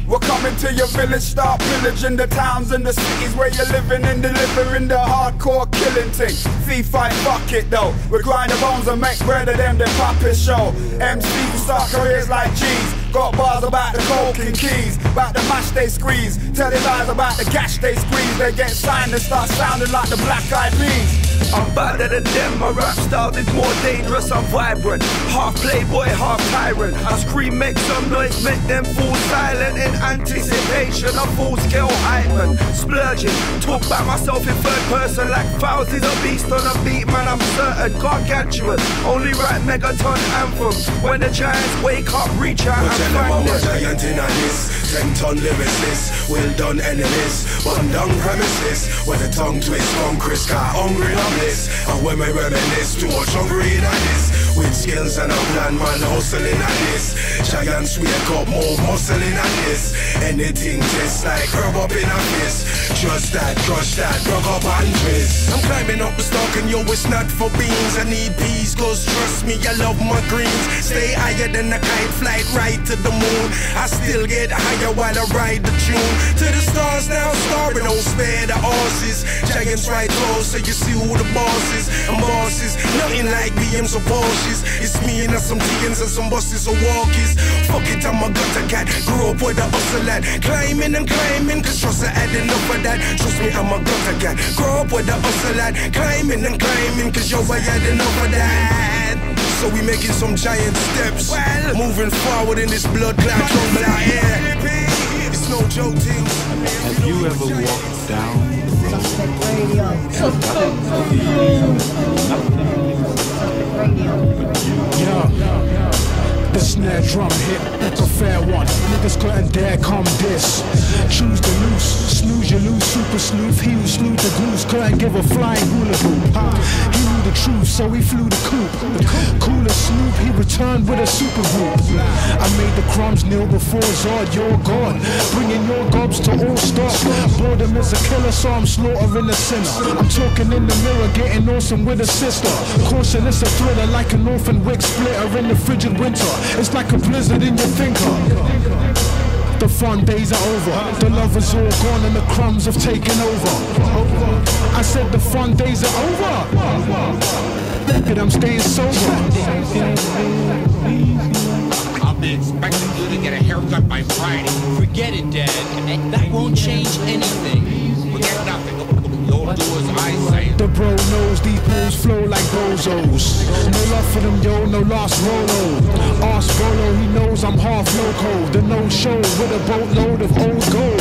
we're coming to your village, start pillaging the towns and the cities where you're living and delivering the hardcore killing thing. Fee fight, fuck it though. We grind the bones and make bread of them, they pop his show. MCs who start careers like G's. Got bars about the coke and keys, about the mash they squeeze. Telling lies about the gash they squeeze. They get signed and start sounding like the Black Eyed Peas.
I'm badder than them, my rap style is more dangerous, I'm vibrant. Half playboy, half tyrant. I scream, make some noise, make them fall silent in anticipation of full-scale hyping. Splurging, talk about myself in third person like Fowls is a beast on a beat, man, I'm certain. Gargantuan, only write megaton anthems. When the giants wake up, reach out and find them.
I'm a giant in a this 10-ton lyricist, well done enemies. Bun down premises, where the tongue twist, Chris got hungry on this. And when we reminisce, too much hungry in a this. With skills and a plan, man hustling at this. Giants wake up, more muscle in a this. Anything tastes like herb up in a fist. Trust that, crush that, rock up and twist.
I'm climbing up the stalk and yo, it's not for beans. I need peas, cause trust me, I love my greens. Stay higher than a kite, flight right to the moon. I still get higher while I ride the tune. To the stars now, starring, don't spare the horses. Giants right close, so you see who the boss is. And bosses, nothing like BMs or Porsches. It's me and some T's and some buses or walkies. Fuck it, I'm a gutter cat, grew up with a hustle lad. Climbing and climbing, cause trust I had enough of that. Trust me, I'm a gutter cat, grew up with a hustle lad. Climbing and climbing, cause yo, I had enough of that. So we making some giant steps, well, moving forward in this blood clot jungle out here. It's
no joke to you.
Have you ever walked down the road?
The snare drum hit, a fair one. Niggas couldn't dare come this. Choose the loose, snooze you lose, super sleuth. He who slew the goose couldn't give a flying hula hoop. He knew the truth, so he flew the coop. Cooler Snoop, he returned with a super group. I made the crumbs kneel before Zod, your God. Bringing your gobs to all stop. Boredom is a killer, so I'm slaughtering a sinner. I'm talking in the mirror, getting awesome with a sister. Caution, it's a thriller like an orphan wick splitter in the frigid winter. It's like a blizzard in your thinker. The fun days are over. The love is all gone and the crumbs have taken over. I said the fun days are over. But I'm staying sober.
I'll be expecting you to get a haircut by Friday. Forget it, Dad. That won't change anything. Forget nothing. You'll do as I say.
The bro knows these bulls flow like bozos. No love for them, yo, no lost Rolo. Ask Bolo, he knows I'm half loco. The no-show with a boatload of old gold.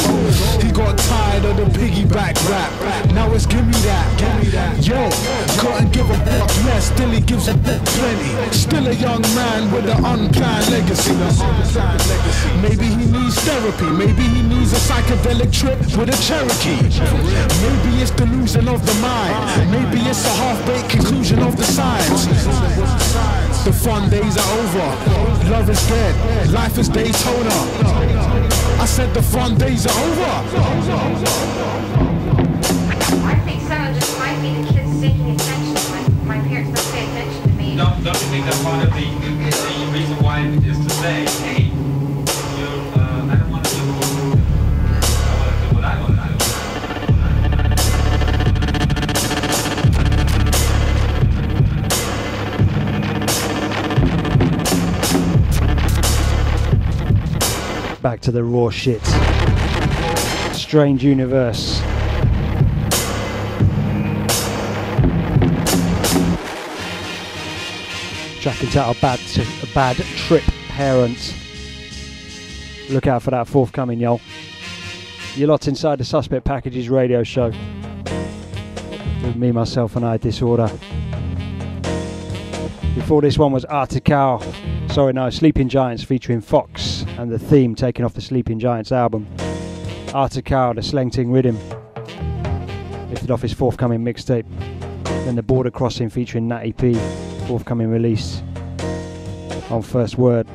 He got tired of the piggyback rap. Now it's gimme that. Yo, couldn't give a fuck less, still he gives a fuck plenty. Still a young man with an unplanned legacy. Maybe he needs therapy, maybe he needs a psychedelic trip with a Cherokee. Maybe it's the losing of the mind. Maybe it's a half-baked conclusion of the science. The fun days are over. Love is dead. Life is Daytona. I said the fun days are over.
I think some of this might be the kids seeking attention when my parents don't pay attention to me.
Don't you think that's part of the reason why is to say, hey, I don't want to do what I want to do.
Back to the raw shit. Strange Universe. Track entitled Bad Trip Parents. Look out for that forthcoming, y'all. You're locked inside the Suspect Packages radio show. With me, myself, and I, Disorda. Before this one was Sleeping Giants featuring Fox, and the theme taken off the Sleeping Giants album. Article, the Slang Ting Rhythm, lifted off his forthcoming mixtape. Then the Border Crossing featuring Natty P, forthcoming release on First Word.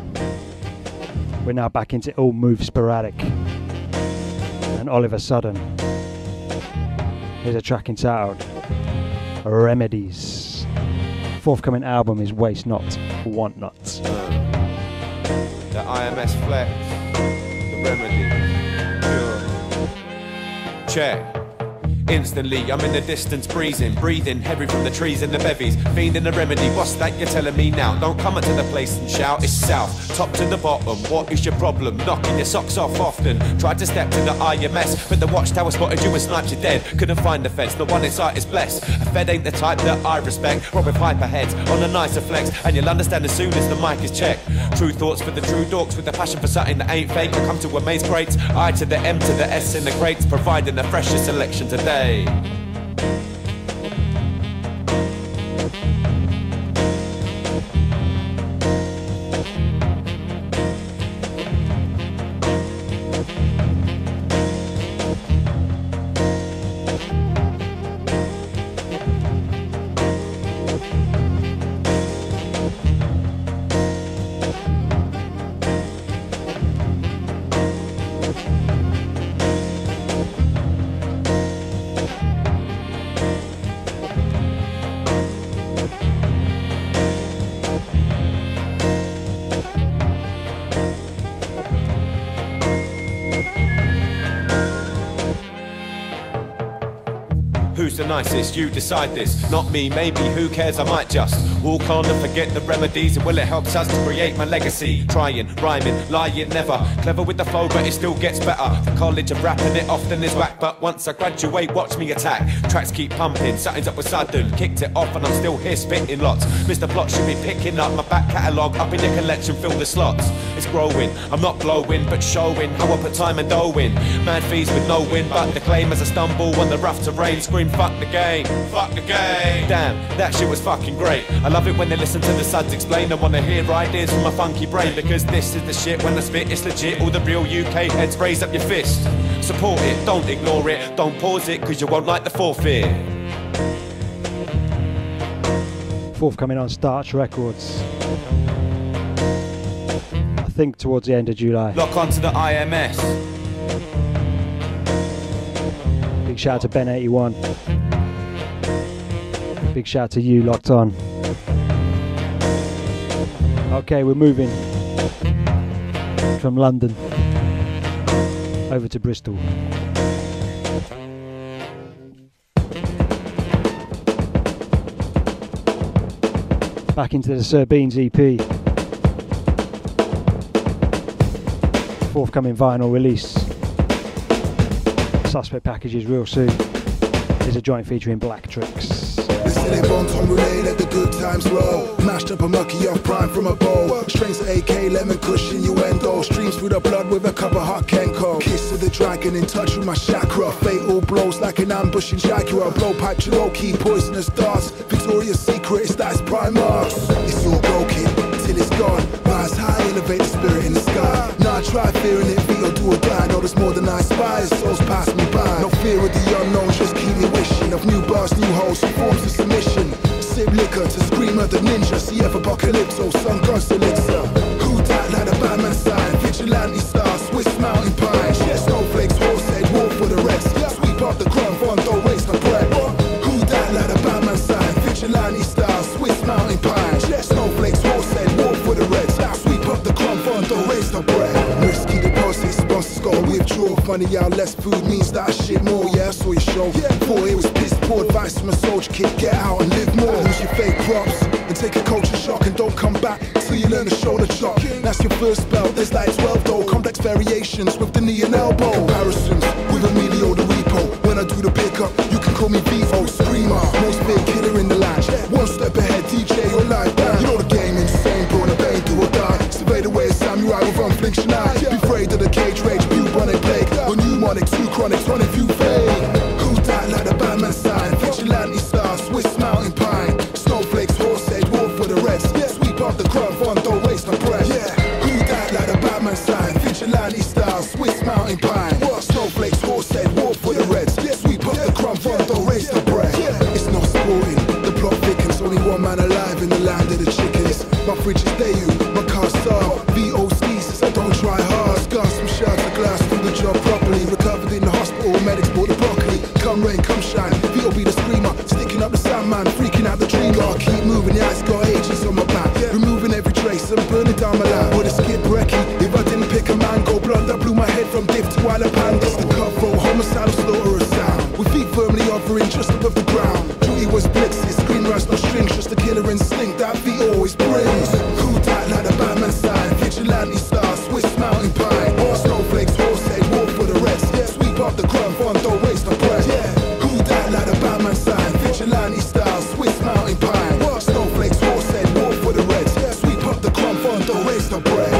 We're now back into All Move Sporadic and Oliver Sudden. Here's a track entitled Remedies. Forthcoming album is Waste Not, Want Not.
The IMS Flex, the Remedy, pure. Check. Instantly, I'm in the distance, breathing heavy from the trees and the bevies. Fiending the remedy, what's that you're telling me now? Don't come into the place and shout, it's south, top to the bottom. What is your problem? Knocking your socks off often. Tried to step to the IMS, but the watchtower spotted you and sniped you dead. Couldn't find the feds, the one in sight is blessed. A fed ain't the type that I respect. Rob with hyper heads on a nicer flex, and you'll understand as soon as the mic is checked. True thoughts for the true dorks with a passion for something that ain't fake. I come to amaze crates, I to the M to the S in the crates, providing the freshest selection today. who's the nicest? You decide this, not me, maybe, who cares? I might just walk on and forget the remedies. And well, it helps us to create my legacy. Trying, rhyming, lying, never clever with the flow, but it still gets better. The college of rapping, it often is whack, but once I graduate, watch me attack. Tracks keep pumping, something's up with sudden. Kicked it off and I'm still here spitting lots. Mr. Plot should be picking up my back catalogue, up in your collection, fill the slots. It's growing, I'm not glowing, but showing how I put time and dough in. Mad fees with no win, but the claim as I stumble on the rough terrain. Scream, fuck the game, fuck the game. Damn, that shit was fucking great. I love it when they listen to the suds explain. I wanna hear ideas from my funky brain, because this is the shit. When I spit, it's legit. All the real UK heads, raise up your fist. Support it, don't ignore it. Don't pause it, cause you won't like the forfeit.
Forthcoming on Starch Records, I think towards the end of July.
Lock onto the IMS.
Big shout out to Ben81. Big shout out to you, locked on. Okay, we're moving from London over to Bristol. Back into the Sir Beans EP. Forthcoming vinyl release. Suspect packages real soon. There's a joint featuring Black Tricks.
They say they won't on relay, let the good times roll. Mashed up a mucky off prime from a bowl. Strings of AK, lemon kush, innuendo. Streams through the blood with a cup of hot Kenko. Kiss of the dragon in touch with my chakra. Fatal blows like an ambushing Jaguar. Blowpipe Cherokee, poisonous darts. Victoria's Secret, it's that it's Primarks. It's all broken till it's gone. Rise high, elevate the spirit in the sky. Now I try fearing it, beat or do or die. No, there's more than I spy, souls pass me by. No fear of the unknown, just keep me wishing. Of new bars, new holes, some forms of submission. Sip liquor to scream at the ninja. CF Apocalypso, sun god's elixir. Who died like a Batman sign? Vigilante star, Swiss mountain pine. Share snowflakes, horse head, war for the rest. Sweep up the ground, fun, don't waste my breath. Who died like a Batman sign? Vigilante star, Swiss mountain pine. Share snowflakes, horse head, war for the rest. Sweep up the ground, fun, don't waste my breath. Risky deposits, sponsors gotta withdraw. Funny how less food means that I shit more. Yeah, I saw your show. Boy, it was piss poor advice from a soldier kid. Get out and live more. Lose your fake props and take a culture shock and don't come back till you learn to shoulder chop. That's your first spell. There's like 12 though. Complex variations with the knee and elbow. Comparisons with Emilio the Repo. When I do the pickup, you can call me Vivo Screamer. Most big killer in the land. One step ahead, DJ or live band. You know the game insane, bro. The bane do or die. Survey the way of samurai with unflinching eye. Be afraid of the cage rage, bubonic plague. Or pneumonic, two chronics, running few fade. Who died like the Batman sign? Vigilante star, Swiss mountain pine. Snowflakes, horse head, war for the rest. Sweep up the crowd, fun, don't waste my breath. Who died like the Batman sign? Vigilante star, Swiss mountain pine. Snowflakes, horse head, war for the rest. Sweep up the crowd, fun, don't waste my breath. It's not sporting, the plot thickens. Only one man alive in the land of the chickens. My fridge is Dayu, my car star. VO skis, I don't try hard. Scar some shards of glass, do the job properly. Recovered in the hospital, medics bought the broccoli. Come rain, come shine, VO be the screamer. Sticking up the Sandman, freaking out the dreamer. Keep moving, yeah, it's got ages on my back. Removing every trace and burning down my lap. Would have skipped brekkie if I didn't pick a mango. Blood that blew my head from diff to Isle of Pandas. The cutthroat, homicidal slaughter of sound. With feet firmly hovering just above the ground. Duty was blitzes, green rice, no strings. Just a killer instinct that VO always brings. Who died like the Batman sign? Vigilante star, Swiss mountain pine. Snowflakes, horse head, war for the rest. Sweep up the ground, fun, don't waste my breath. Who died like the Batman sign? Vigilante star, Swiss mountain pine. Snowflakes, horse head, war for the rest. Sweep up the ground, fun, don't waste my breath.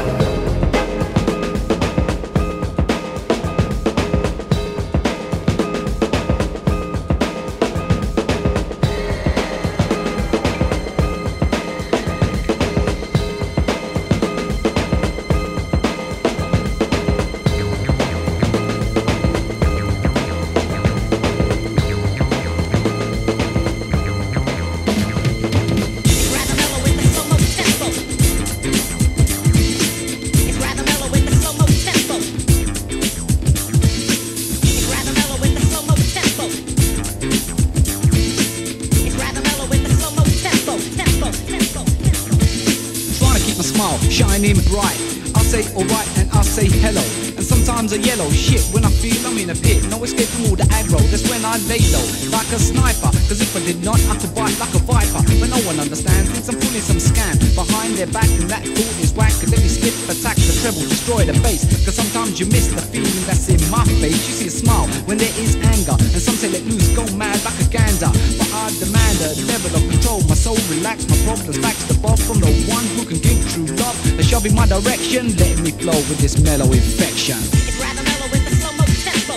shining bright. I'll say alright and I'll say hello. And sometimes a yellow shit when I feel I'm in a pit. No escape from all the aggro, that's when I lay low like a sniper. Cause if I did not, I could bite like a viper. But no one understands, thinks I'm pulling some scam behind their back, and that thought is whack. And let me skip, attack the treble, destroy the bass. Cause sometimes you miss the feeling that's in my face. You see a smile when there is anger, and some say let loose, go mad like a gander. But I demand a level of control, my soul relax, my problems facts the boss from the one who can give true love. They shove in my direction, letting me flow with this mellow infection.
It's rather mellow with the slow-mo tempo.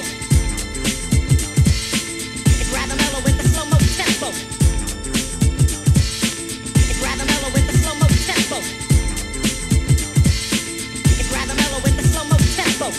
It's rather mellow with the slow-mo tempo. It's rather mellow with the slow-mo tempo. It's rather mellow with the slow-mo tempo.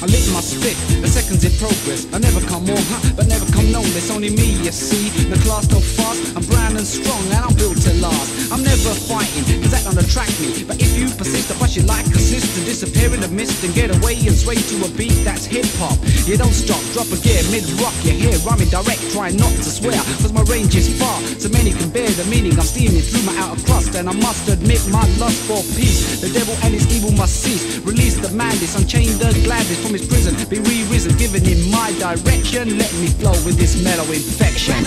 I lit my spit, the seconds in progress. I never come on, but never come known. It's only me, you see. The class go fast, I'm brown and strong, and I'm built to last. I'm never fighting, cause that don't attract me. But if you persist, I bust you like a sister. Disappear in the mist and get away and sway to a beat that's hip-hop. You don't stop, drop a gear, mid-rock. You hear rhyming direct, try not to swear, cause my range is far, so many can bear the meaning. I'm steaming through my outer crust, and I must admit my lust for peace. The devil and his evil must cease. Release the madness, unchain the gladness from his prison. Be re-risen, given in my direction. Let me flow with this mellow infection.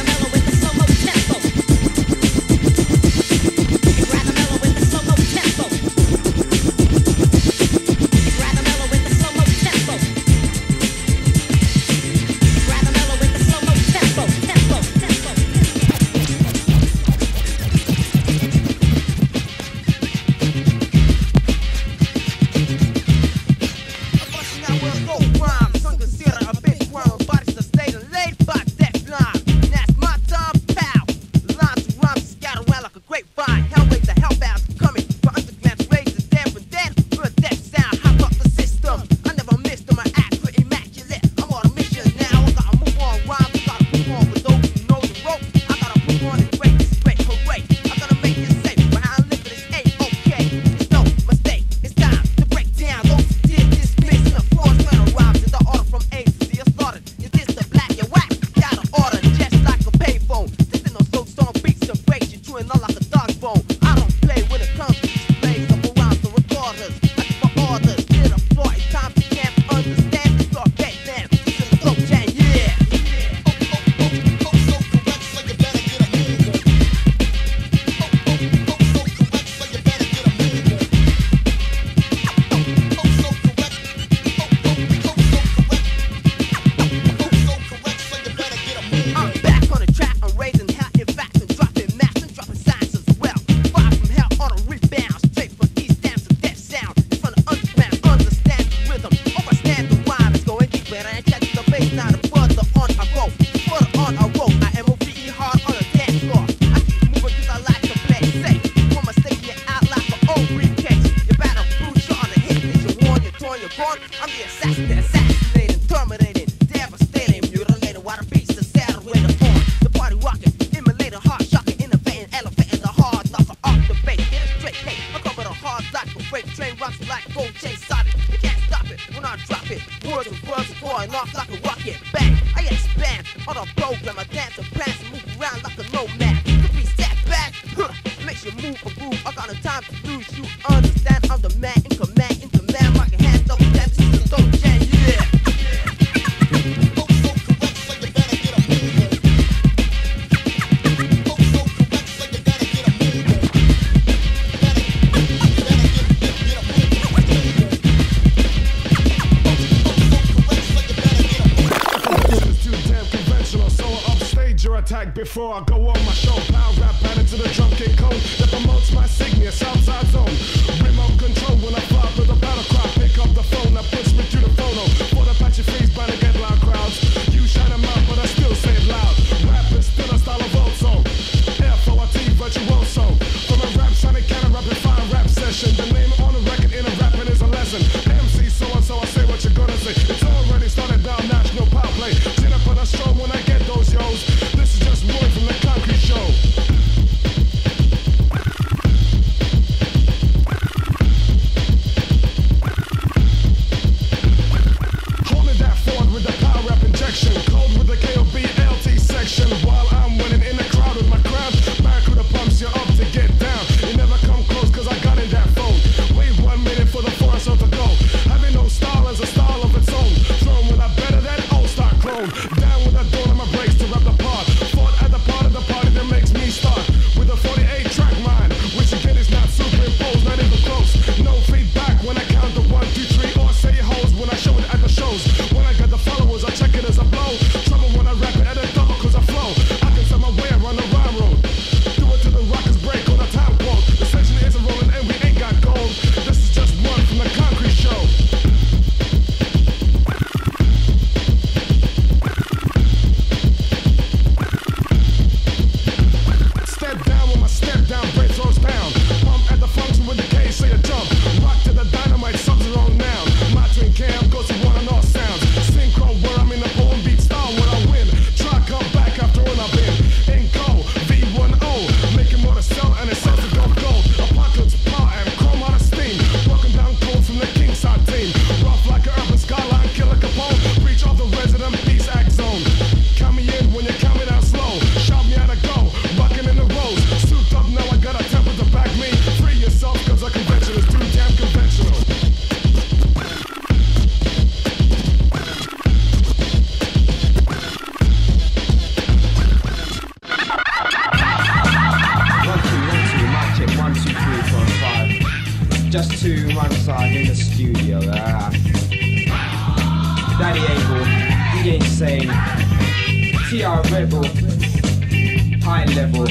Before I go on my show, power rap added to the drum kick code that promotes my signature Southside Zone. Remote control when I fly with a battle cry, pick up the phone, that puts me through the photo. For the patch your face, bound to get loud crowds. You shine them out, but I still say it loud. Rap is still a style of also. F-O-R-T, virtuoso. From a rap sonic kind of rapid fire rap session. The name on the record in a rapping is a lesson. MC so-and-so, I say what you're gonna say. It's already started down national power play. Chin up on a stroll when I get those yo's. This is just Roy from the Concrete Show.
5. Just to one side in the studio. Daddy Able, DJ Insane, TR Rebel, High Level.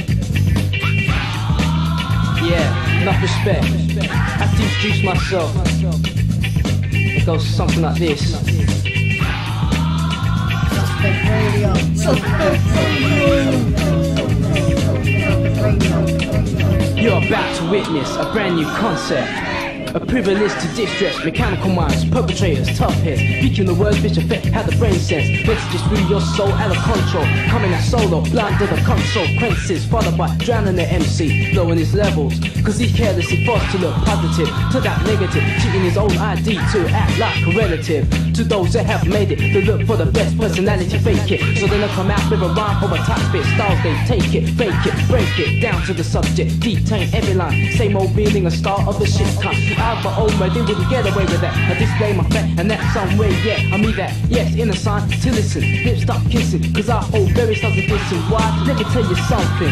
Yeah, enough respect. I have to introduce myself. It goes something like this.
Suspect Radio. Suspect Radio.
You're about to witness a brand new concept. A privilege to distress, mechanical minds, perpetrators, tough heads. Speaking the words which affect how the brain sense. Messages through your soul out of control. Coming out solo, blind to the consequences. Followed by drowning the MC, lowering his levels. Cause he's carelessly forced to look positive. To that negative, cheating his own ID to act like a relative. To those that have made it, they look for the best personality, fake it. So then they come out with a rhyme over type spit styles. They take it, fake it, break it, down to the subject. Detain every line, same old meaning, a start of the shit cut. Out my own way, they wouldn't get away with that. I display my fact, and that's some way, yeah. I mean that, yes, in a sign to listen. Lips stop kissing, cause I hold very styles of distance. Why? Let me tell you something.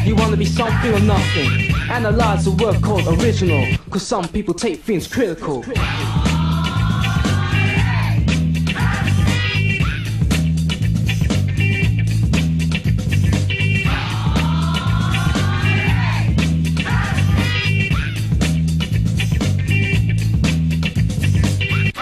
You wanna be something or nothing. Analyze the word called original, cause some people take things critical.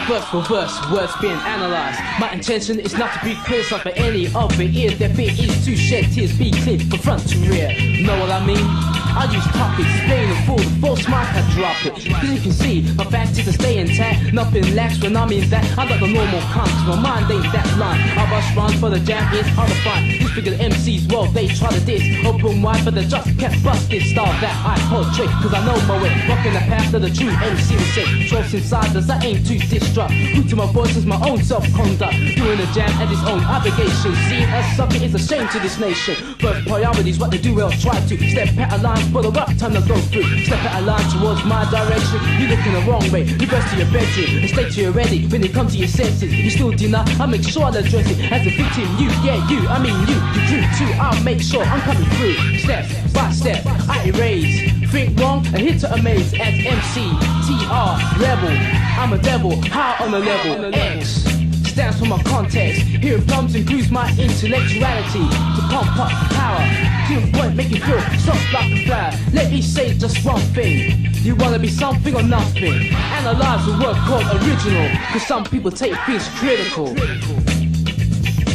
Verse for verse, words being analysed. My intention is not to be criticised by any of the ears. Their fear is to shed tears, be clear from front to rear. Know what I mean? I use topics, staying full, the false mic I drop it. Cause you can see, my fact is to stay intact. Nothing lacks when I'm in that. I'm like the normal cunt, cause my mind ain't that line. I rush runs for the jam is hard to find. These figure MCs, well, they try to diss. Open wide, but they just can't bust this style that I portray. Cause I know my way, walking the path of the true MC will say. Trust inside us, I ain't too distraught. Who to my voice is my own self-conduct. Doing the jam at his own obligation. Seeing as something is a shame to this nation. First priorities, what they do, well, try to step out of line for the rough time to go through. Step out of line towards my direction. You look in the wrong way, reverse to your bedroom and stay to your ready. When it comes to your senses, you still deny. I make sure I address it as a victim. You, yeah, you, I mean you crew too. I'll make sure I'm coming through. Step by step, I erase. Think wrong and hit to amaze as MC, TR, rebel. I'm a devil, high on the level. X stands for my context. Here it bumps and grooves my intellectuality. To pump up power, to a point make you feel soft like a flower. Let me say just one thing. You wanna be something or nothing? Analyze the word called original, cause some people take things critical.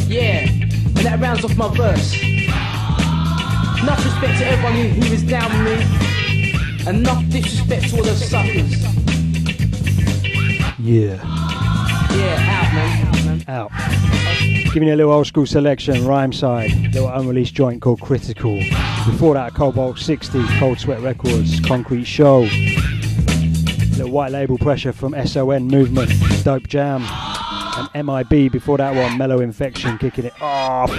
Yeah, and that rounds off my verse. Enough respect to everyone who is down with me. Enough disrespect to all those suckers.
Yeah.
Yeah, out, man.
Out. Giving you a little old school selection, Rhyme Side, little unreleased joint called Critical. Before that, Cobalt 60, Cold Sweat Records, Concrete Show. Little white label pressure from SON Movement, Dope Jam. And MIB before that one, Mellow Infection, kicking it off.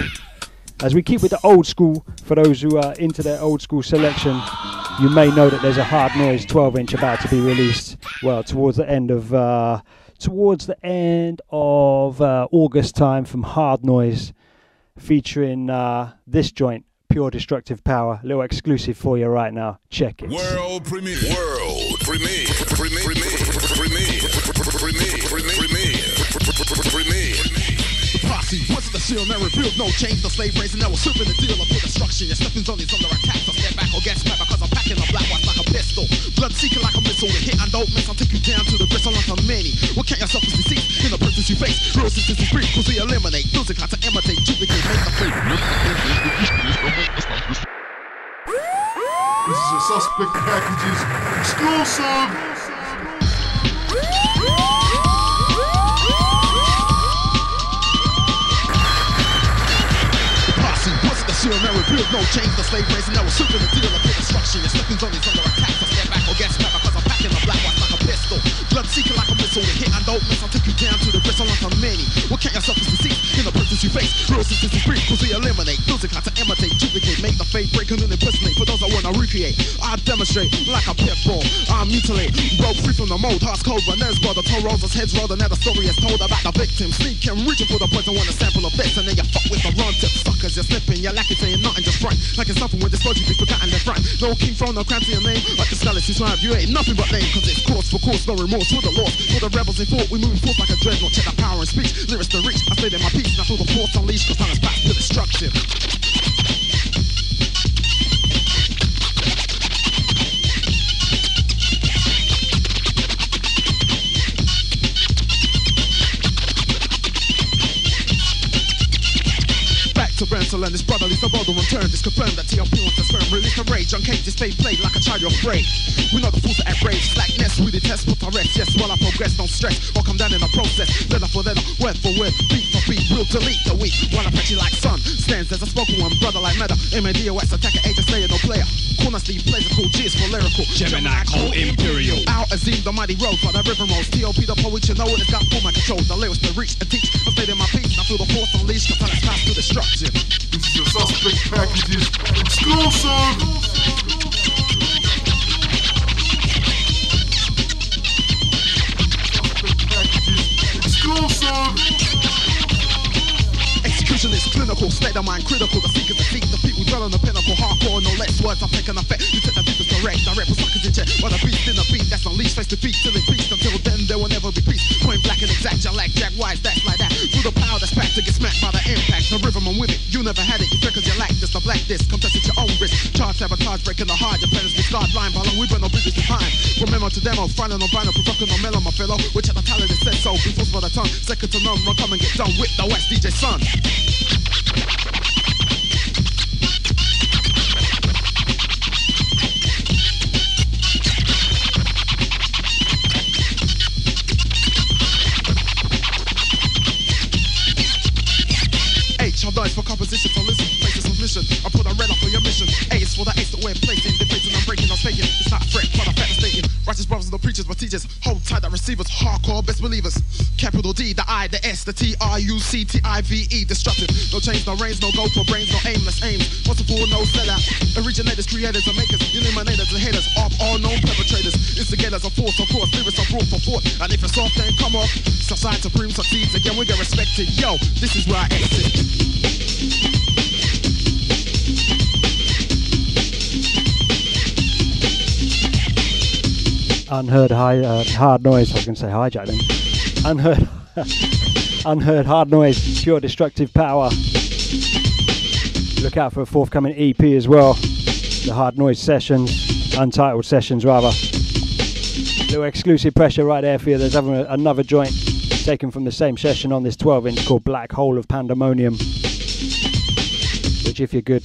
As we keep with the old school, for those who are into their old school selection, you may know that there's a Hard Noise 12-inch about to be released. Well, towards the end of August time from Hard Noise, featuring this joint, Pure Destructive Power. A little exclusive for you right now. Check it.
World premiere. World premiere. Premiere.
Posse, once the seal never revealed no change, the slave race, and now we're serving the deal of destruction. Your stepping zone is under attack, so step back or get smacked because I'm packing a black watch like a pistol. Blood seeking like a missile, to hit and don't miss, I'll take you down to the bristle like a many. What can't yourself is deceased in the persons you face? Real resistance is brief, cause we eliminate. Music how to imitate, duplicate, make the fake.
This is a Suspect Packages exclusive.
Seal never revealed no change, the slave race, and now we're serving the deal of destruction. Your stepping zone is under attack, so step back or get smacked because I'm packing a black watch like a pistol. Blood seeking like a missile, to hit and don't miss, I'll take you down to the bristle like a many. What can't yourself is deceased in the persons you face? Real resistance is brief, cause we eliminate. Music how to imitate, duplicate, make the fake break and then impersonate. For those that wanna recreate, retaliate. I demonstrate like a pit bull. I mutilate, broke free from the mold. Hearts cold, but there's brother told Rosa's heads rolled. Another story is told about the victim. Sneaking, reaching for the poison when a sample of this. And then you fuck with the wrong tip. Suckers, you're slipping. You're lacking, saying nothing, just front. Like it's nothing when this body be forgotten left right. No king throne, no crown to your name. Like the scholars who strive, you ain't nothing but name. Cause it's course for course, no remorse for the lost. For the rebels in fort, we moving forth like a dreadnought. Check the power and speech, lyrics to reach. I stayed in my peace, and I feel the force unleashed. Cause time is back to destruction. To Brensel and his brother leaves the border and turn. This confirmed that TLP wants to sperm. Release the rage, uncaged this fate played like a child you're afraid. We know the fools that outrage, slackness, we detest, put our rest. Yes, while I progress, don't stress, or come down in the process. Letter for letter, word for word, beat for beat, we'll delete the weak. While I patch you like sun, stands as a spoken one, brother like meta. MADOS, attacker, agent, slayer, no player. Corner Steve plays a cool G's for lyrical.
Gemini, cold imperial.
Out Azim, the mighty road for the river rolls. TLP, the poet, you know it, it's got full my control. The lyrics to reach and teach, I stayed in my peace, and I feel the force unleashed, cause I pass to destruction.
This is your Suspect Packages exclusive.
Execution is clinical, state of mind critical. The seekers that seek the people dwell on the pinnacle. Hardcore, no less words, I'm taking effect. You take the deepest direct for suckers in check. While the beast in the beat that's unleashed face to feet, still in peace. Until then, there will never be peace. Point black and exact, you like jack wise, that's like that. Through the power that's packed to get smacked by the impact. The rhythm, I'm with it. You never had it, you because you lack this. The black disc, contest at your own risk. Charge, sabotage, breaking the heart. Your parents be scarred, line by line, we burn no business behind. From memo to demo, finding no vinyl, provoking no mellow, my fellow. Which at the talent is said so. Be forced by the tongue, second to none, run, come and get done with the West DJ Sun. For composition, so listen, place of submission. I put a red up for your mission. A is for the ace that we're placing. Defacing, I'm breaking, I'm faking. It's not a threat, but I'm devastating. Righteous brothers, no preachers, but teachers. Hold tight, that receivers. Hardcore, best believers. Capital D, the I, the S, the T-R-U-C-T-I-V-E. Destructive. No change, no reigns, no go for brains, no aimless aims. What's the fool, no sellout. Originators, creators, and makers. Eliminators and haters of all known perpetrators. Instigators of force, of course. Lyrics are brought for forth. And if it's off, then come off. Society supreme succeeds again, we get respected. Yo, this is where I exit.
Unheard hard noise. I was going to say hijack then. Unheard hard noise. Pure destructive power. Look out for a forthcoming EP as well. The hard noise sessions, untitled sessions rather. Little exclusive pressure right there for you. There's another joint taken from the same session on this 12-inch called Black Hole of Pandemonium, which if you're good,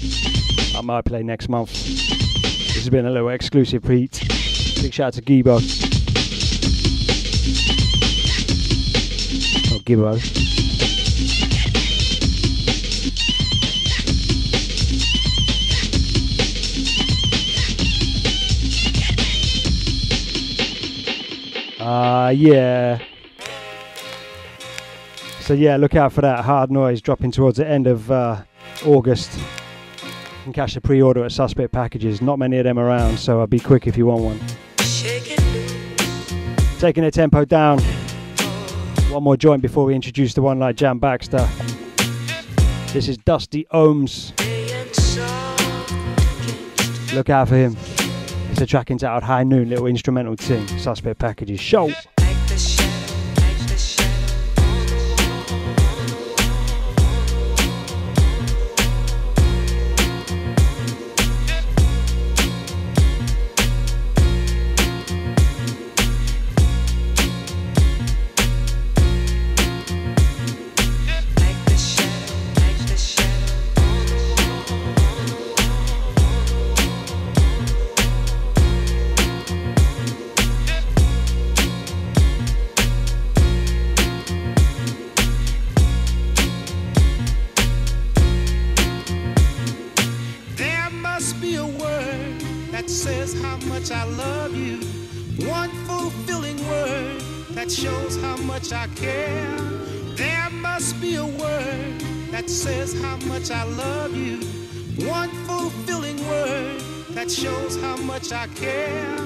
I might play next month. This has been a little exclusive beat. Big shout out to Gibbo. Oh, Gibbo. Yeah. So yeah, look out for that hard noise dropping towards the end of August. You can catch the pre-order at Suspect Packages. Not many of them around, so be quick if you want one. Taking the tempo down. One more joint before we introduce the one like Jam Baxter. This is Dusty Ohms. Look out for him. It's a track entitled High Noon, little instrumental thing. Suspect Packages show.
I love you. One fulfilling word that shows how much I care.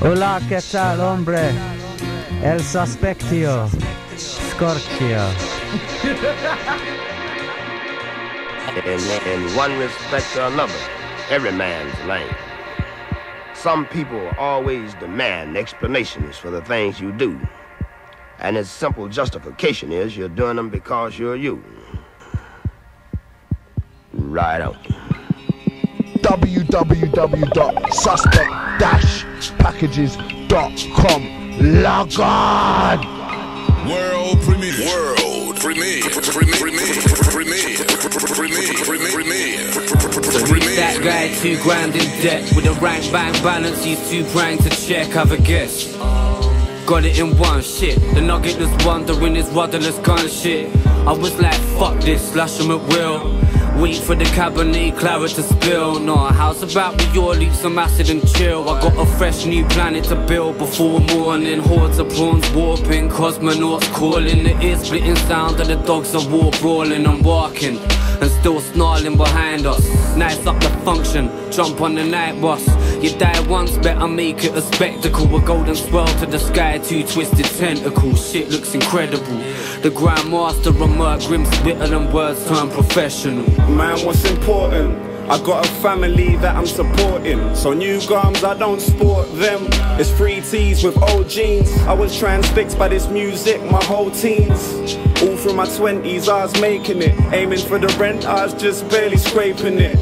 Hola, ¿qué tal, hombre? El suspectio. Scorchio.
In one respect or another, every man's lame. Some people always demand explanations for the things you do. And its simple justification is you're doing them because you're you. Right on.
www.suspect-packages.com. Log on!
World premiere. World premiere.
That guy 2 grand in debt with a rank bank balance. He's too grand to check. Have a guess. Got it in one shit. The nugget that's wondering is rudderless gun shit. I was like, fuck this, slash him at will. Wait for the Cabernet Claret to spill. No, how's about we all leave some acid and chill? I got a fresh new planet to build before morning. Hordes of prawns warping, cosmonauts calling. The ear-splitting sound of the dogs are war brawling and barking, and still snarling behind us. Nice up the function, jump on the night bus. You die once, better make it a spectacle. A golden swirl to the sky, 2 twisted tentacles. Shit looks incredible. The Grandmaster of Merc, grim spittle and words turn professional.
Man, what's important? I got a family that I'm supporting, so new garms, I don't sport them. It's 3 tees with old jeans. I was transfixed by this music my whole teens. All through my 20s I was making it. Aiming for the rent, I was just barely scraping it.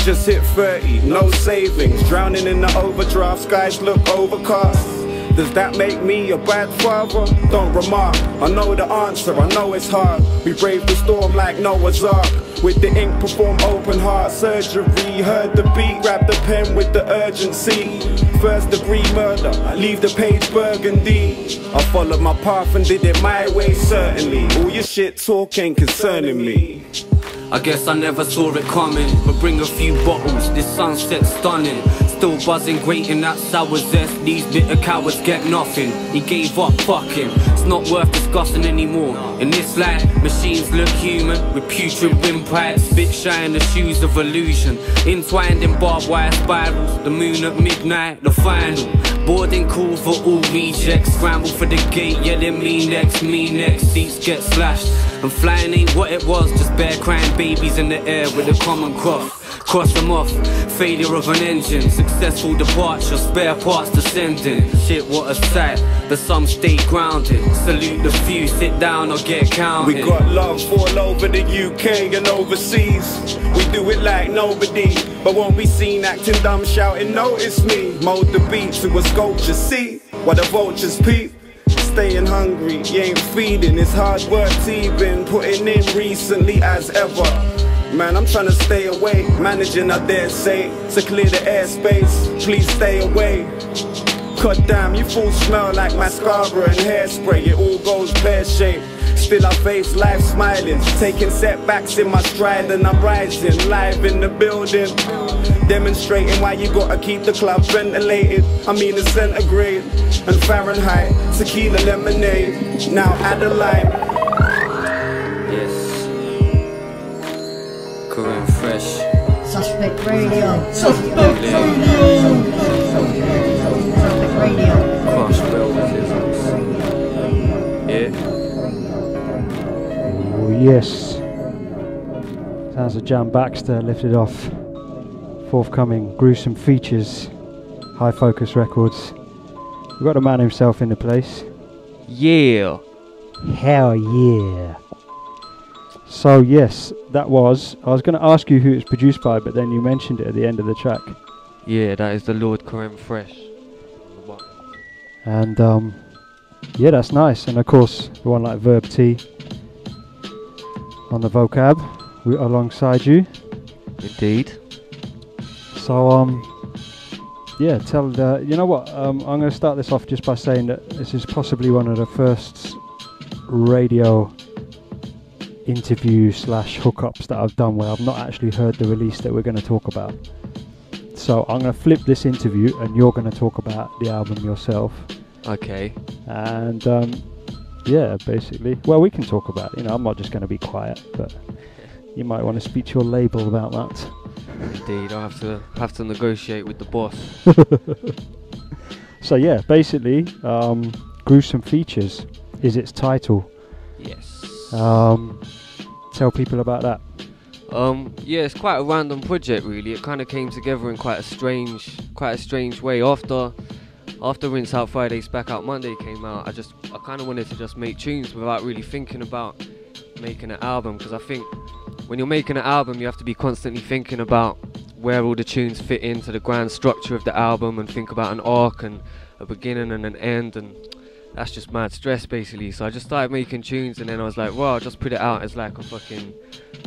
Just hit 30, no savings. Drowning in the overdraft, skies look overcast. Does that make me a bad father? Don't remark, I know the answer, I know it's hard. We braved the storm like Noah's Ark. With the ink perform open heart surgery. Heard the beat, grab the pen with the urgency. First degree murder, I leave the page burgundy. I followed my path and did it my way certainly. All your shit talk ain't concerning me.
I guess I never saw it coming, but bring a few bottles, this sunset's stunning. Still buzzing, grating that sour zest. These bitter cowards get nothing. He gave up, fuck him. It's not worth discussing anymore. In this light, machines look human with putrid windpipes, spit shy in the shoes of illusion. Entwined in barbed wire spirals, the moon at midnight, the final. Boarding call for all rejects. Scramble for the gate, yelling me next. Seats get slashed, and flying ain't what it was. Just bare crying babies in the air with a common cough. cross them off. Failure of an engine, successful departure, spare parts descending. Shit, what a sight, the some stay grounded. Salute the few, sit down or get counted.
We got love all over the UK and overseas. We do it like nobody, but won't be seen acting dumb, shouting, notice me. Mold the beat to a sculpture, see what the vultures peep. Staying hungry, you ain't feeding, it's hard work teething. Putting in recently as ever. Man, I'm trying to stay away, managing I dare say, to clear the airspace, please stay away. God damn, you fools smell like mascara and hairspray, it all goes pear-shaped. Still I face life smiling, taking setbacks in my stride and I'm rising, live in the building. Demonstrating why you gotta keep the club ventilated. I mean the centigrade and Fahrenheit, tequila lemonade, now add a lime.
Yes. Cool fresh.
Suspect Radio.
Suspect
Radio. Suspect Radio.
Crush relativisms. Yeah.
Oh yes. Sounds of Jam Baxter lifted off. Forthcoming gruesome features. High Focus Records. We've got the man himself in the place.
Yeah.
Hell yeah. So yes, that was. I was going to ask you who it's produced by, but then you mentioned it at the end of the track.
Yeah, that is the Lord Corinne Fresh.
And yeah, that's nice. And of course, the one like Verb T on the vocab alongside you.
Indeed.
So yeah, you know what? I'm going to start this off just by saying that this is possibly one of the first radio interview / hookups that I've done where I've not actually heard the release that we're going to talk about. So I'm going to flip this interview and you're going to talk about the album yourself.
Okay.
And yeah, basically, well, we can talk about it. You know, I'm not just going to be quiet, but you might want to speak to your label about that.
Indeed, I have to negotiate with the boss.
So yeah, basically, Gruesome Features is its title.
Yes.
Tell people about that.
Yeah, it's quite a random project, really. It kind of came together in quite a strange way. After Rinse Out Friday, Back Out Monday came out, I kind of wanted to just make tunes without really thinking about making an album, because I think when you're making an album, you have to be constantly thinking about where all the tunes fit into the grand structure of the album, and think about an arc and a beginning and an end, and that's just mad stress, basically. So I just started making tunes, and then I was like, well, I'll just put it out as like a fucking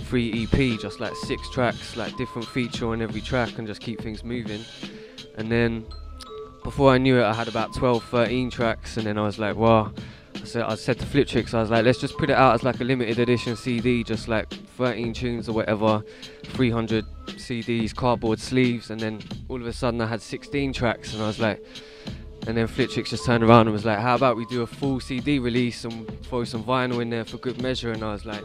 free EP, just like 6 tracks, like different feature on every track, and just keep things moving. And then before I knew it, I had about 12, 13 tracks, and then I was like, well, I said to Fliptrix, I was like, let's just put it out as like a limited edition CD, just like 13 tunes or whatever, 300 CDs, cardboard sleeves, and then all of a sudden I had 16 tracks, and I was like, and then Fliptrix just turned around and was like, how about we do a full CD release and throw some vinyl in there for good measure? And I was like,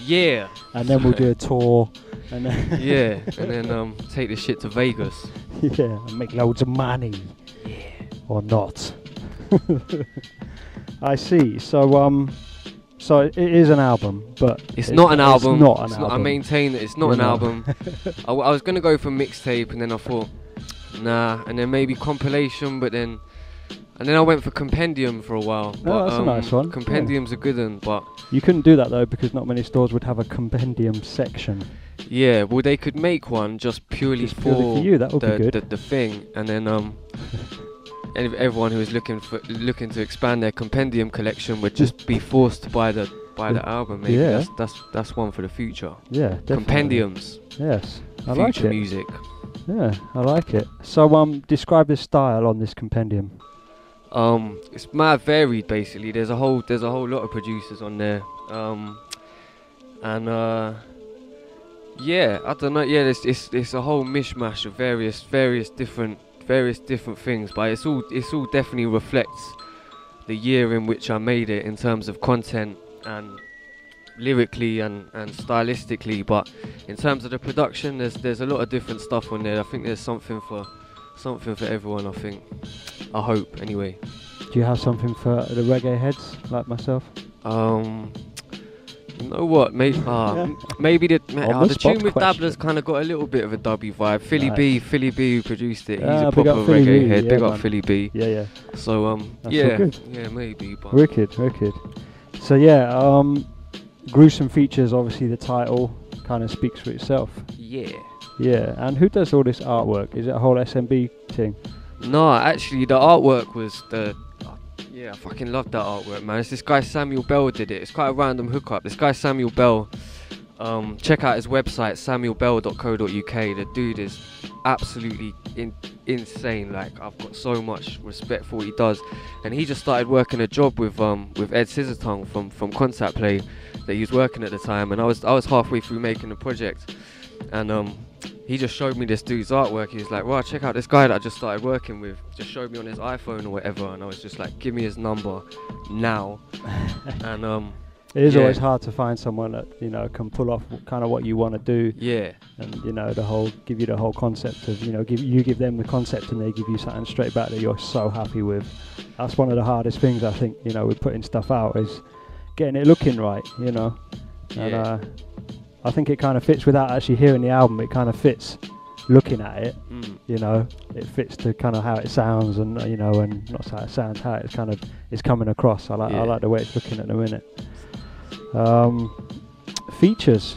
yeah.
And then we'll do a tour. And then
yeah, and then take this shit to Vegas.
Yeah, and make loads of money.
Yeah.
Or not. I see. So so it is an album, but
it's not an album.
It's not an album.
I maintain that it's not an album. I was gonna go for mixtape, and then I thought, nah, and then maybe compilation, but then I went for compendium for a while. But,
that's a nice one.
Compendium's a good one, but
you couldn't do that though, because not many stores would have a compendium section.
Yeah, well, they could make one just purely for
you. That would be good.
The thing, and then and everyone who was looking to expand their compendium collection would just be forced to buy the album. Maybe that's one for the future.
Yeah, definitely.
Compendiums.
Yes, I
future
like it.
Music.
Yeah, I like it. So describe the style on this compendium.
It's mad varied, basically. There's a whole lot of producers on there. Yeah, I don't know. Yeah, it's a whole mishmash of various different things, but it's all definitely reflects the year in which I made it in terms of content and lyrically and stylistically. But in terms of the production, there's a lot of different stuff on there. I think there's something for everyone. I hope anyway.
Do you have something for the reggae heads like myself?
You know what? Maybe maybe the tune with
question.
Dabbler's kind of got a little bit of a dubby vibe. Philly B who produced it. He's
Ah,
a
big
proper
up Philly
reggae
B,
head.
yeah,
Big up
man.
Philly B.
Yeah.
So
That's
yeah,
all good.
yeah, maybe. But
Wicked. So yeah, gruesome features. Obviously, the title kind of speaks for itself.
yeah.
Yeah, and who does all this artwork? Is it a whole SMB thing?
No, actually, the artwork was yeah, I fucking love that artwork, man. It's this guy Samuel Bell did it. It's quite a random hookup. This guy Samuel Bell, check out his website, samuelbell.co.uk. The dude is absolutely insane. Like, I've got so much respect for what he does. And he just started working a job with Ed Scissortongue from Contact Play that he was working at the time. And I was halfway through making the project, and he just showed me this dude's artwork. He was like, "Wow, check out this guy that I just started working with." Just showed me on his iPhone or whatever, and I was just like, "Give me his number now." And
it is
yeah.
always hard to find someone that can pull off kind of what you want to do.
Yeah.
And give you the whole concept of give them the concept and they give you something straight back that you're so happy with. That's one of the hardest things I think with putting stuff out is getting it looking right. And
Yeah.
I think it kind of fits without actually hearing the album. It kind of fits looking at it. It fits to kind of how it sounds, and and not how it sounds, how it kind of is coming across. I like the way it's looking at the minute. Features.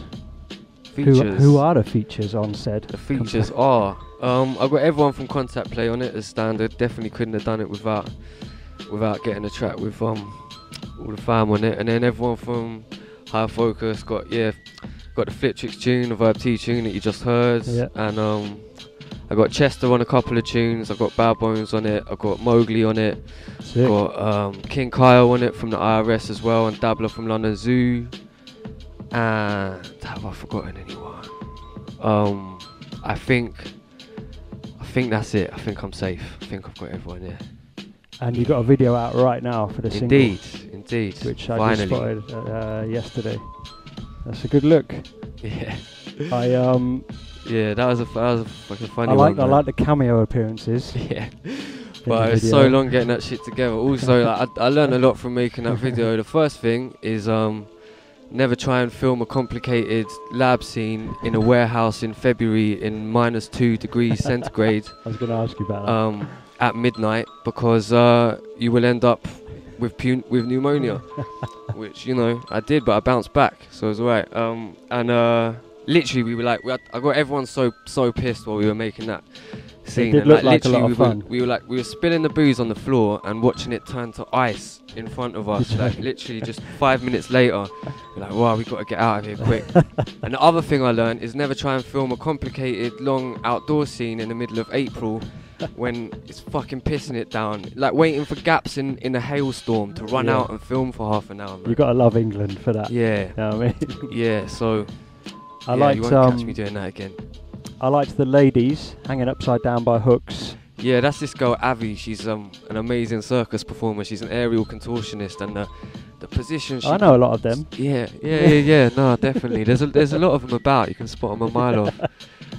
Who are the features on said?
The features are I've got everyone from Contact Play on it as standard. Definitely couldn't have done it without getting a track with all the fam on it. And then everyone from High Focus got the Flip Tricks tune, the Verb T tune that you just heard.
Yeah.
And I got Chester on a couple of tunes. I got Bad Bones on it. I got Mowgli on it.
Sick.
Got King Kyle on it from the IRS as well, and Dabbler from London Zoo. And have I forgotten anyone? I think that's it. I think I'm safe. I think I've got everyone there.
And you got a video out right now for the single.
Indeed.
Which I
Finally.
just spotted yesterday. That's a good look.
Yeah.
Yeah,
that was a fucking funny
I
one.
I like the cameo appearances.
Yeah. But it's so long getting that shit together. Also, I learned a lot from making that video. The first thing is never try and film a complicated lab scene in a warehouse in February in -2 degrees centigrade.
I was going to ask you about that.
At midnight, because you will end up with pneumonia, which I did, but I bounced back, so it was alright. And literally, we were like, I got everyone so pissed while we were making that scene.
It did look like a lot of fun.
We were spilling the booze on the floor and watching it turn to ice in front of us. Like literally, just 5 minutes later, we're like, wow, we got to get out of here quick. And the other thing I learned is never try and film a complicated long outdoor scene in the middle of April, when it's fucking pissing it down, like waiting for gaps in a hailstorm to run out and film for half an hour. Man.
You gotta love England for that.
Yeah.
You know what I mean?
Yeah. So
I liked,
you won't catch me doing that again.
I liked the ladies hanging upside down by hooks.
Yeah, that's this girl Avi. She's an amazing circus performer. She's an aerial contortionist, and the position.
I know a lot of them.
Yeah. No, definitely. There's a lot of them about. You can spot them a mile off.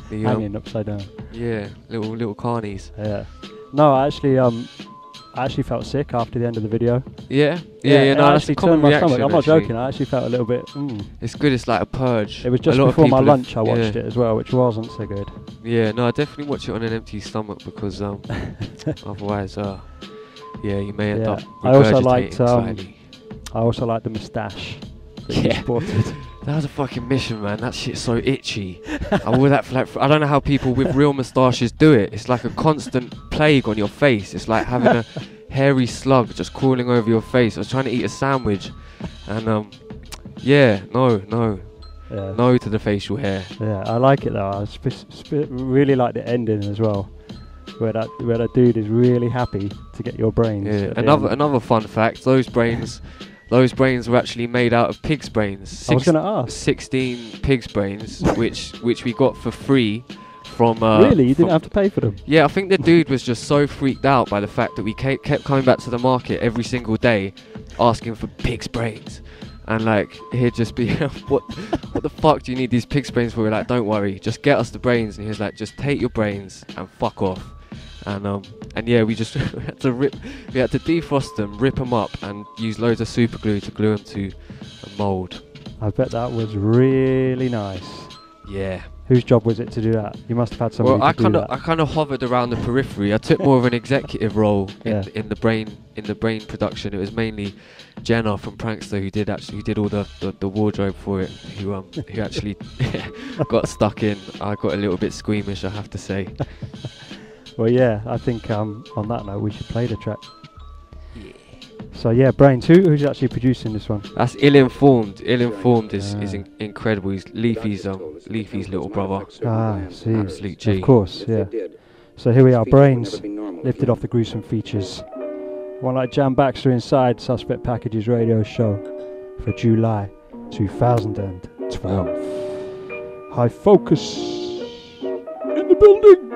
Hanging upside down.
Yeah, little carnies.
Yeah. No, I actually felt sick after the end of the video.
Yeah. No,
I
that's
actually
a common
turned my
reaction.
stomach. I'm not joking. I actually felt a little bit.
It's good. It's like a purge.
It was just before my lunch. I watched it as well, which wasn't so good.
Yeah. No, I definitely watch it on an empty stomach because otherwise, you may end up.
I also liked.
Slightly.
I also liked the moustache that you sported.
That was a fucking mission, man. That shit's so itchy. I wore that for like, I don't know how people with real moustaches do it. It's like a constant plague on your face. It's like having a hairy slug just crawling over your face. I was trying to eat a sandwich, and no to the facial hair.
Yeah, I like it though. I really like the ending as well, where that dude is really happy to get your brains.
Yeah. Another fun fact: those brains were actually made out of pig's brains.
I was going to ask.
16 pig's brains, which we got for free from.
Really, you didn't have to pay for them?
Yeah, I think the dude was just so freaked out by the fact that we kept coming back to the market every single day, asking for pig's brains. And like he'd just be, what the fuck do you need these pig's brains for? We're like, don't worry, just get us the brains. And he was like, just take your brains and fuck off. And yeah, we just had to defrost them, rip them up, and use loads of super glue to glue them to a mould.
I bet that was really nice.
Yeah.
Whose job was it to do that? You must have had somebody
Well,
to do that.
I kind of hovered around the periphery. I took more of an executive role
Yeah.
in the brain production. It was mainly Jenna from Prankster who did all the wardrobe for it. Who actually got stuck in. I got a little bit squeamish, I have to say.
Well, yeah, I think on that note we should play the track. Yeah. So yeah, Brains, who's actually producing this one?
That's Ill-Informed. Ill-Informed is incredible. He's Leafy's little brother.
Ah, see.
Absolute G.
Of course, yeah. So here we are, Brains, lifted off the gruesome features. One like Jam Baxter inside Suspect Packages radio show for July 2012. High Focus in the building.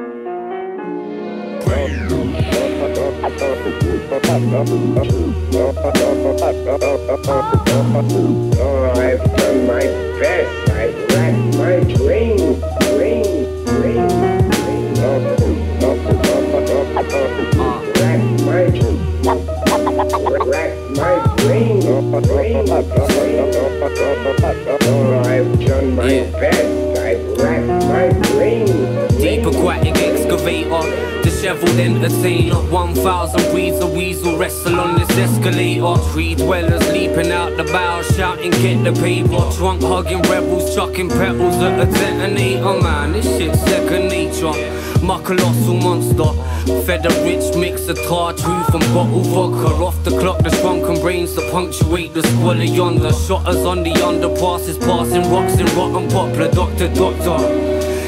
Oh, I've done my best. I've racked my brains. Racked my brains. Oh, I've done my best. I've racked my brains.
Deep aquatic excavator, disheveled entertainer. 1,000 breeds of weasel wrestle on this escalator. Three dwellers leaping out the bow, shouting get the paper. Trunk hugging rebels, chucking petals at a detonator. Man, this shit's second nature. My colossal monster, fed a rich mix of tar, truth and bottled vodka. Off the clock, the shrunken brains that punctuate the squalor yonder. Shotters on the underpasses, passing rocks in rotten poplar. Doctor,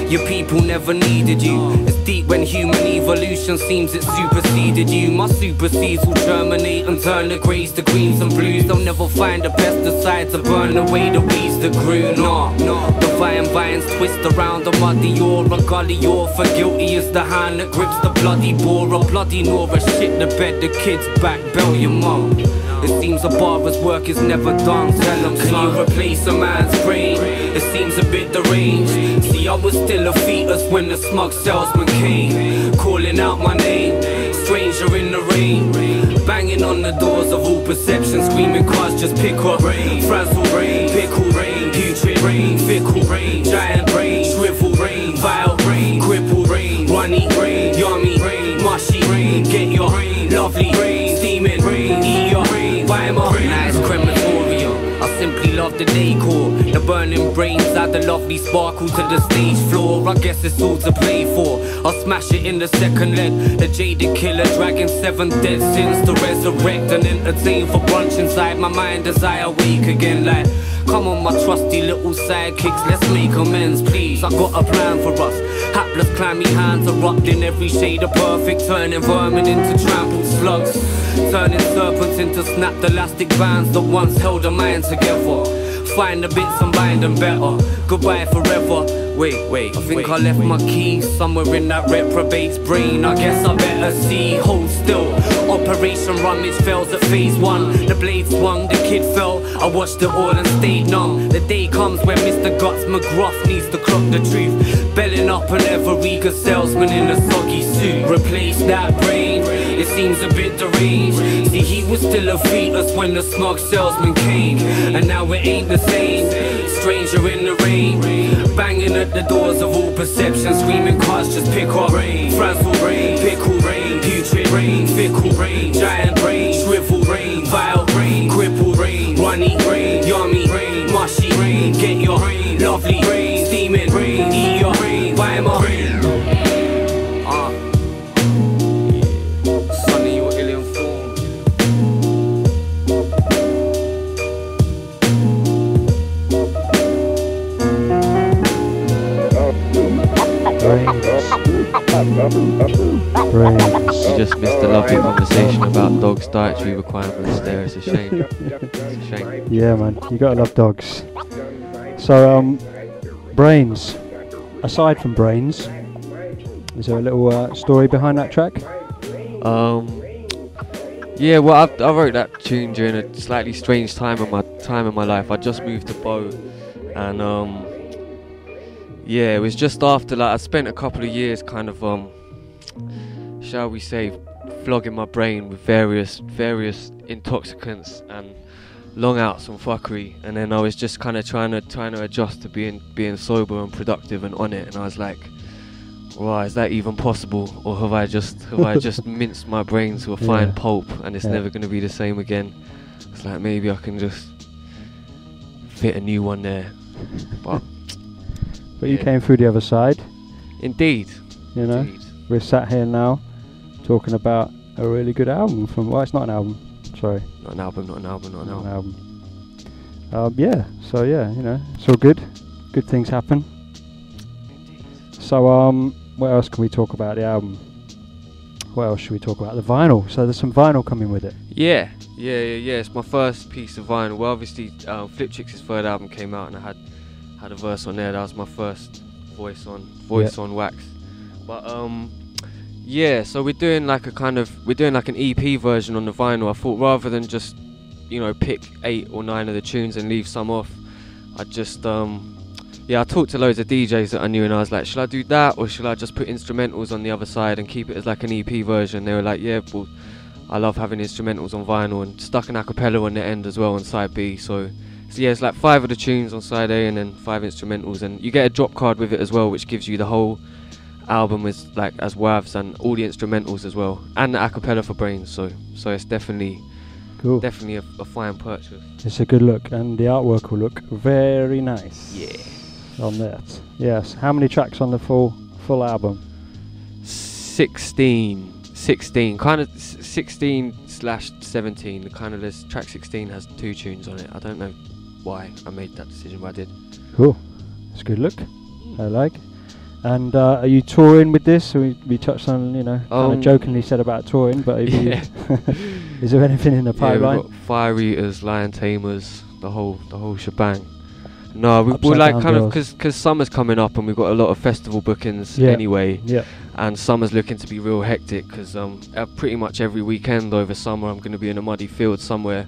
your people never needed you. It's deep when human evolution seems it superseded you. My supersedes will germinate and turn the greys to greens and blues. They'll never find a pesticide to burn away the weeds that grew. Nah, the vines twist around a muddy or a gully or for guilty as the hand that grips the bloody bore. A bloody nor a shit the bed the kids back, bell your mum. It seems a barber's work is never done. Tell them, can you replace a man's brain? It seems a bit deranged. See, I was still a fetus when the smug salesman came, calling out my name. Stranger in the rain, banging on the doors of all perception, screaming cars just pick up. Frazzle brain, pickle brain, putrid brain, fickle brain, giant brain, shrivel brain, vile brain, crippled brain, runny brain, yummy brain, mushy brain, get your brain, lovely brain, steaming brain, eat your brain. Nice crematorium. I simply love the decor. The burning brains add the lovely sparkle to the stage floor. I guess it's all to play for. I'll smash it in the second leg. The jaded killer dragging 7 dead sins to resurrect and entertain for brunch inside my mind as I awake again. Like, come on, my trusty little sidekicks, let's make amends, please. I got a plan for us. Hapless, clammy hands erupting every shade of perfect, turning vermin into trampled slugs, turning serpents into snapped elastic bands that once held a mind together. Find the bits and bind them better. Goodbye forever. Wait, I think I left my keys somewhere in that reprobate's brain. I guess I better see. Hold still. Operation Rummage fails at phase 1. The blade swung, the kid fell. I watched it all and stayed numb. The day comes when Mr. Guts McGruff needs to clock the truth. Belling up an ever-eager salesman in a soggy suit. Replace that brain. It seems a bit deranged. See, he was still a fetus when the smug salesman came, and now it ain't the same. Stranger in the rain, banging at the doors of all perception, screaming cars just pick up. Frazzle brain, pickle brain, putrid brain, fickle brain, giant brain, shrivel brain, vile brain, crippled brain, runny brain, yummy brain, mushy brain, get your brain, lovely brain, steaming brain, eat your brain, buy my brain. Sonny, you're ill-informed.
You just missed a lovely conversation about dogs' dietary requirements there. It's a shame. It's a shame.
Yeah, man, you gotta love dogs. So, Brains. Aside from Brains, is there a little story behind that track?
Yeah, well, I wrote that tune during a slightly strange time in my life. I just moved to Bow, and yeah, it was just after, like, I spent a couple of years kind of shall we say, flogging my brain with various intoxicants, and long out some fuckery, and then I was just kind of trying to adjust to being sober and productive and on it, and I was like, wow, is that even possible, or have I just minced my brain to a fine pulp and it's never going to be the same again? It's like maybe I can just fit a new one there, but
you came through the other side.
Indeed.
You know, we're sat here now talking about a really good album from. Well, it's not an album. Sorry.
Not an album.
Yeah. So yeah, you know, it's all good. Good things happen. So what else can we talk about the album? What else should we talk about? The vinyl. So there's some vinyl coming with it.
Yeah. It's my first piece of vinyl. Well, obviously, Flip Chicks' third album came out, and I had a verse on there. That was my first voice on wax. But so we're doing like an EP version on the vinyl. I thought rather than just, you know, pick 8 or 9 of the tunes and leave some off, I just I talked to loads of DJs that I knew, and I was like, should I do that, or should I just put instrumentals on the other side and keep it as like an EP version? They were like, yeah, well, I love having instrumentals on vinyl, and stuck an acapella on the end as well on side B. So yeah, it's like 5 of the tunes on side A and then 5 instrumentals, and you get a drop card with it as well, which gives you the whole album as WAVs and all the instrumentals as well, and the acapella for Brains. So it's definitely
cool.
Definitely a fine purchase.
It's a good look, and the artwork will look very nice.
Yeah.
On that. Yes. How many tracks on the full album?
16. Kind of 16/17. The kind of this track 16 has 2 tunes on it. I don't know why I made that decision, but I did.
Cool. It's a good look. I like. And are you touring with this? So we touched on, you know, kind of jokingly said about touring, but is there anything in the pipeline?
Yeah, we've got Fire Eaters, Lion Tamers, the whole shebang. No, we're like kind of because summer's coming up and we've got a lot of festival bookings anyway. Yeah. And summer's looking to be real hectic because pretty much every weekend over summer I'm going to be in a muddy field somewhere.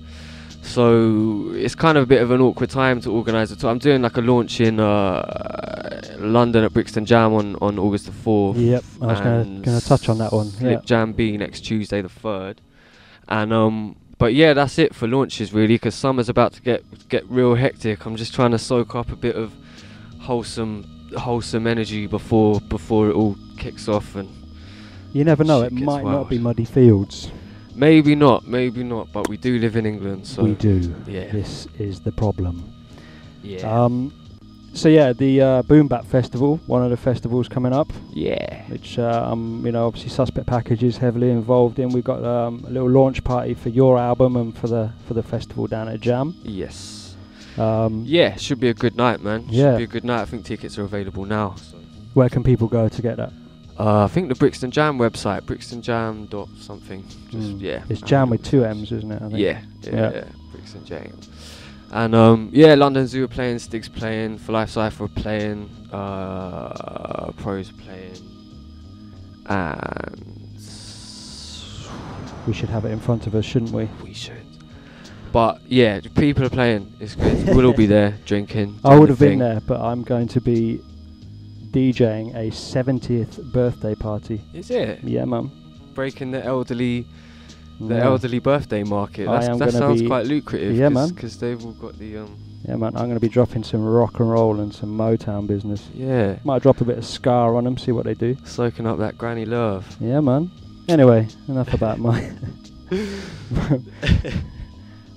So it's kind of a bit of an awkward time to organise it. So I'm doing like a launch in London at Brixton Jam on August the 4th.
Yep, I was going to touch on that one.
Flip Jam B next Tuesday the 3rd. And but yeah, that's it for launches really, because summer's about to get real hectic. I'm just trying to soak up a bit of wholesome energy before it all kicks off. And
you never know, it might not be muddy fields.
Maybe not, but we do live in England, so
we do.
Yeah.
This is the problem.
Yeah.
So yeah, the Boom Bap Festival, one of the festivals coming up.
Yeah.
Which you know, obviously Suspect Package is heavily involved in. We've got a little launch party for your album and for the festival down at Jam.
Yes. Yeah, should be a good night, man. Should be a good night. I think tickets are available now. So.
Where can people go to get that?
I think the Brixton Jam website, brixtonjam.something.
It's Jam with 2 M's, isn't it? I think.
Yeah. Brixton Jam. And London Zoo are playing, Stig's playing, For Life Cypher are playing, Pro's playing, and
we should have it in front of us, shouldn't we?
We should. But yeah, people are playing. It's good. We'll all be there drinking.
I would have been there, but I'm going to be DJing a 70th birthday party.
Is it?
Yeah, mum.
Breaking the elderly birthday market. That sounds quite lucrative.
Yeah, man.
Because they've all got the
Yeah, man. I'm going to be dropping some rock and roll and some Motown business.
Yeah.
Might drop a bit of ska on them, see what they do.
Soaking up that granny love.
Yeah, man. Anyway, enough about my.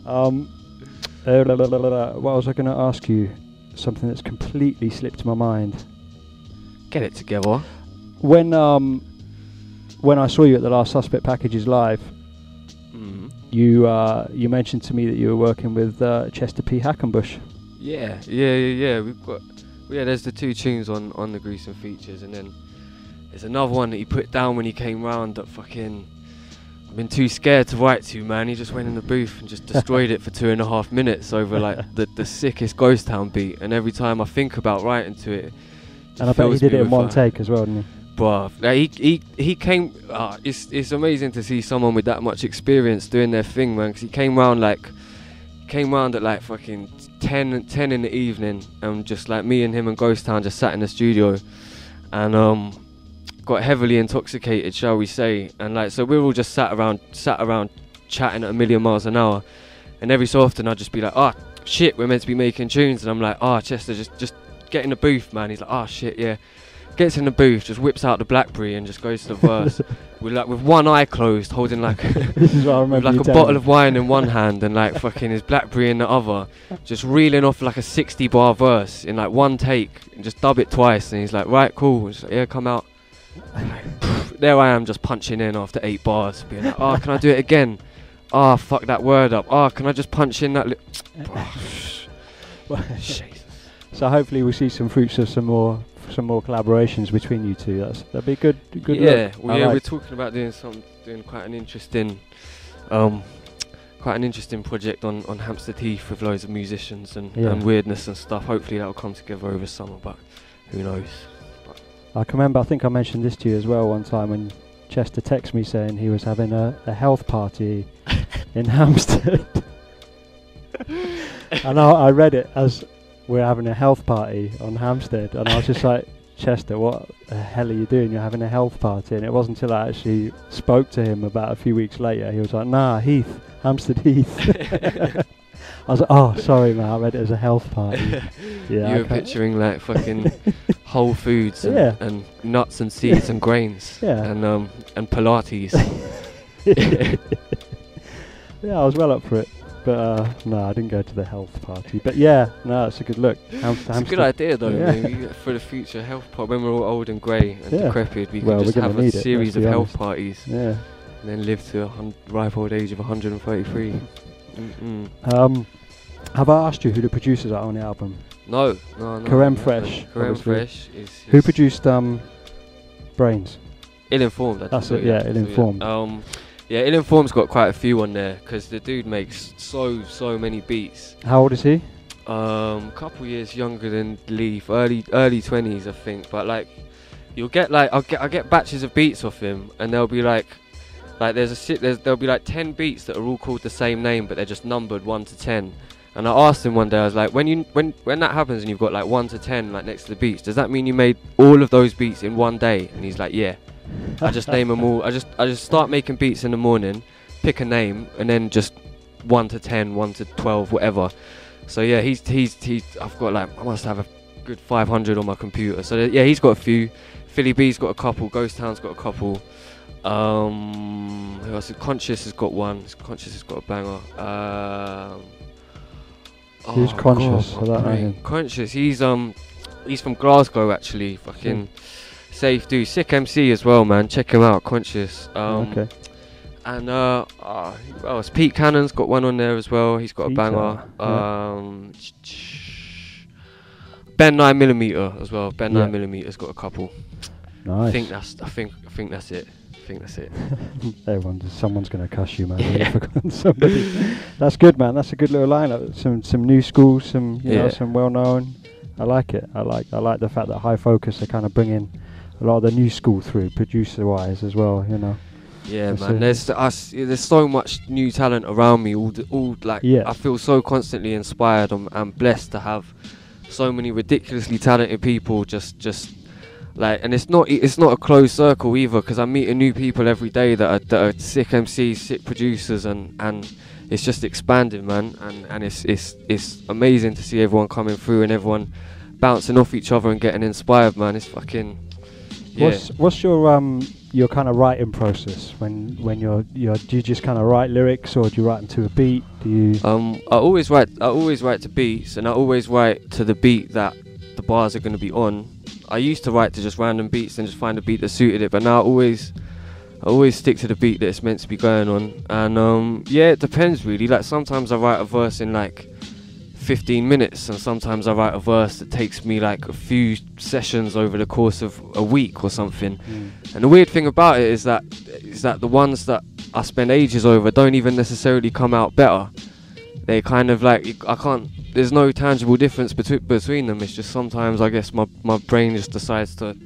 What was I going to ask you? Something that's completely slipped my mind.
Get it together.
When I saw you at the last Suspect Packages live, you mentioned to me that you were working with Chester P. Hackenbush.
Yeah. There's the 2 tunes on the Gruesome Features, and then there's another one that he put down when he came round that fucking I've been too scared to write to, man. He just went in the booth and just destroyed it for 2.5 minutes over like the sickest Ghost Town beat, and every time I think about writing to it,
and I bet he did it in one take as well, didn't he?
Bruh, he came. It's amazing to see someone with that much experience doing their thing, man. Because he came round at like fucking 10 in the evening, and just like me and him and Ghost Town just sat in the studio, and got heavily intoxicated, shall we say? And like, so we were all just sat around chatting at 1,000,000 miles an hour, And every so often I'd just be like, oh shit, we're meant to be making tunes, and I'm like, oh Chester, just get in the booth, man. He's like, oh shit, yeah. Gets in the booth, just whips out the BlackBerry and just goes to the verse with one eye closed, holding like
This is what I remember
with like a bottle of wine in one hand and like fucking his BlackBerry in the other, just reeling off like a 60-bar verse in like one take and just dub it twice. And he's like, right, cool. Just like, yeah, come out. There I am, just punching in after 8 bars, being like, oh, can I do it again? Oh, fuck that word up. Oh, can I just punch in that?
So hopefully we'll see some fruits of some more collaborations between you two. That'd be good.
Yeah,
look.
well, yeah, we're talking about doing quite an interesting project on Hampstead Heath with loads of musicians and weirdness and stuff. Hopefully that'll come together over summer, but who knows.
I can remember, I think I mentioned this to you as well one time when Chester texted me saying he was having a health party in Hampstead. And I read it as we're having a health party on Hampstead, and I was just like, Chester, what the hell are you doing? You're having a health party. And it wasn't until I actually spoke to him about a few weeks later, he was like, nah, Heath, Hampstead Heath. I was like, oh, sorry, man, I read it as a health party. Yeah,
you were picturing like fucking Whole Foods and nuts and seeds and grains and Pilates.
Yeah, I was well up for it. But no, I didn't go to the health party. But yeah, no, it's a good look.
It's a good idea though, maybe for the future health party. When we're all old and grey and decrepit, we can just have a series of health parties.
Yeah.
And then live to a ripe old age of 133.
Have I asked you who the producers are on the album?
No.
Karem Fresh.
Karem Fresh is...
Who produced Brains?
Ill-Informed.
That's it, yeah, Ill-Informed.
Yeah, Ill-Informed's got quite a few on there because the dude makes so many beats.
How old is he?
Couple years younger than Leaf, early 20s, I think. But like, you'll get like I get batches of beats off him, and there'll be like there'll be like 10 beats that are all called the same name, but they're just numbered 1 to 10. And I asked him one day, I was like, when that happens and you've got like 1 to 10 like next to the beats, does that mean you made all of those beats in one day? And he's like, yeah. I just name them all. I just start making beats in the morning, pick a name, and then just 1 to 10, 1 to 12, whatever. So yeah, he's I've got like, I must have a good 500 on my computer. So yeah, he's got a few. Philly B's got a couple. Ghost Town's got a couple. Who else? Conscious has got one. Conscious has got a banger.
Who's Conscious? I don't know him.
Conscious. He's from Glasgow actually. Fucking. Safe dude, sick MC as well, man. Check him out, Conscious.
Okay.
And who else? Pete Cannon's got one on there as well. He's got a banger. Ben 9mm as well. Ben 9mm's got a couple.
Nice.
I think that's it.
Someone's gonna cuss you, man. You've forgotten somebody. That's good, man. That's a good little lineup. Some new school, some some well known. I like it. I like the fact that High Focus are kind of bringing a lot of the new school through, producer-wise as well, you know.
Yeah, man. There's so much new talent around me. I feel so constantly inspired. I'm blessed to have so many ridiculously talented people. Just like, and it's not a closed circle either, because I'm meeting new people every day that are sick MCs, sick producers, and it's just expanding, man. And it's amazing to see everyone coming through and everyone bouncing off each other and getting inspired, man. It's fucking. Yeah.
What's your kind of writing process when you're do you just kind of write lyrics, or do you write them to a beat? Do you?
I always write to beats, and I always write to the beat that the bars are going to be on. I used to write to just random beats and just find a beat that suited it, but now I always stick to the beat that it's meant to be going on. And it depends really. Like sometimes I write a verse in like 15 minutes, and sometimes I write a verse that takes me like a few sessions over the course of a week or something. And the weird thing about it is that the ones that I spend ages over don't even necessarily come out better. They kind of like, there's no tangible difference between them. It's just sometimes I guess my brain just decides to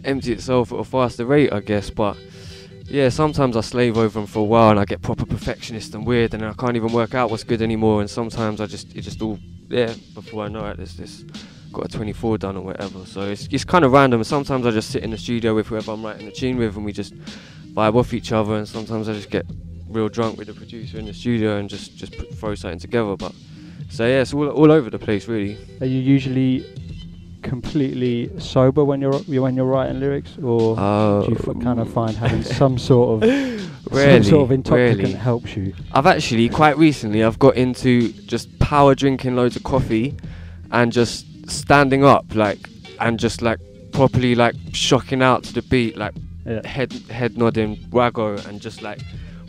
empty itself at a faster rate, I guess. But yeah, sometimes I slave over them for a while and I get proper perfectionist and weird, and I can't even work out what's good anymore. And sometimes it just all before I know it, there's got a 24 done or whatever. So it's kind of random. Sometimes I just sit in the studio with whoever I'm writing the tune with, and we just vibe off each other. And sometimes I just get real drunk with the producer in the studio and just throw something together. But so yeah, it's all over the place really.
Are you usually completely sober when you're writing lyrics, or do you kind of find having some sort of intoxicant helps you?
I've actually quite recently I've got into just power drinking loads of coffee and just standing up and just properly shocking out to the beat, head nodding waggo and just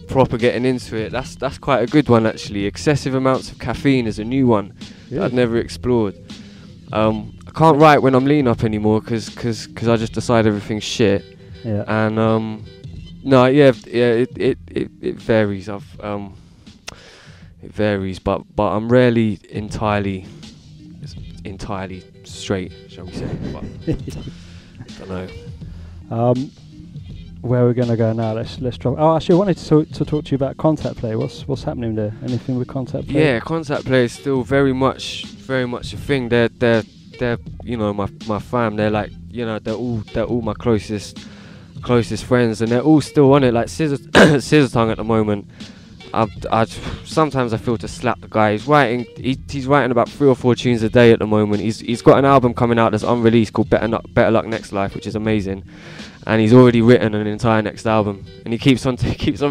proper getting into it. That's quite a good one actually. Excessive amounts of caffeine is a new one that I've never explored. I can't write when I'm lean up anymore because I just decide everything's shit.
Yeah.
And it varies. It varies, but I'm rarely entirely straight, shall we say? But don't know.
Where we're gonna go now? Let's drop. Oh, actually, I wanted to talk to you about Contact Play. What's happening there? Anything with Contact Play?
Yeah, Contact Play is still very much a thing. They're my fam. They're they're all my closest friends, and they're all still on it. Like Scissor Tongue at the moment. Sometimes I feel to slap the guy. He's writing about 3 or 4 tunes a day at the moment. He's got an album coming out that's unreleased called Better Luck Next Life, which is amazing. And he's already written an entire next album. And he keeps on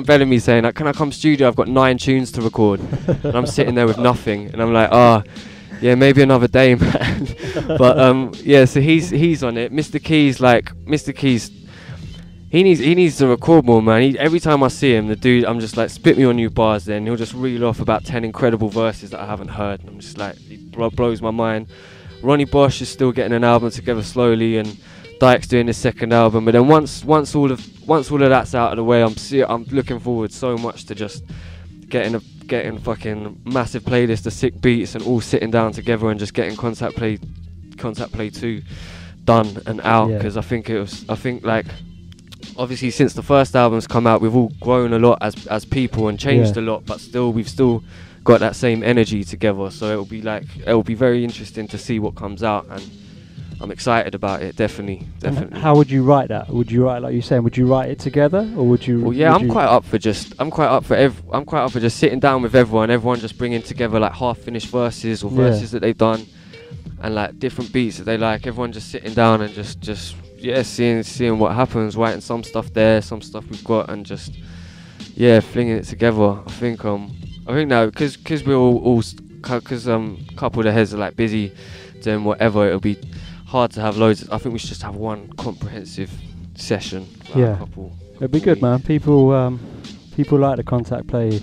belling me saying, can I come studio? I've got 9 tunes to record. And I'm sitting there with nothing. And I'm like, yeah, maybe another day, man. But yeah, so he's on it. Mr. Keys, he needs to record more, man. Every time I see him, the dude, I'm just like, spit me on new bars. Then he'll just reel off about 10 incredible verses that I haven't heard. And I'm just like, it blows my mind. Ronnie Bosch is still getting an album together slowly, and Dyke's doing his second album. But then once all of that's out of the way, I'm looking forward so much to just getting fucking massive playlist of sick beats and all sitting down together and just getting Contact Play 2 done and out. Because I think obviously since the first album's come out, we've all grown a lot as people and changed a lot, but we've still got that same energy together. So it'll be very interesting to see what comes out, and I'm excited about it. Definitely.
And how would you write that? Would you write, like you're saying, would you write it together, or would you?
Well, yeah, I'm quite up for just sitting down with everyone just bringing together half-finished verses or verses that they've done, and different beats that they like. Everyone just sitting down and just seeing what happens, writing some stuff there, some stuff we've got, and just flinging it together. I think now because we're all couple of the heads are like busy doing whatever, it'll be hard to have loads. I think we should just have one comprehensive session.
Yeah, it'd be good, man. People like the Contact Play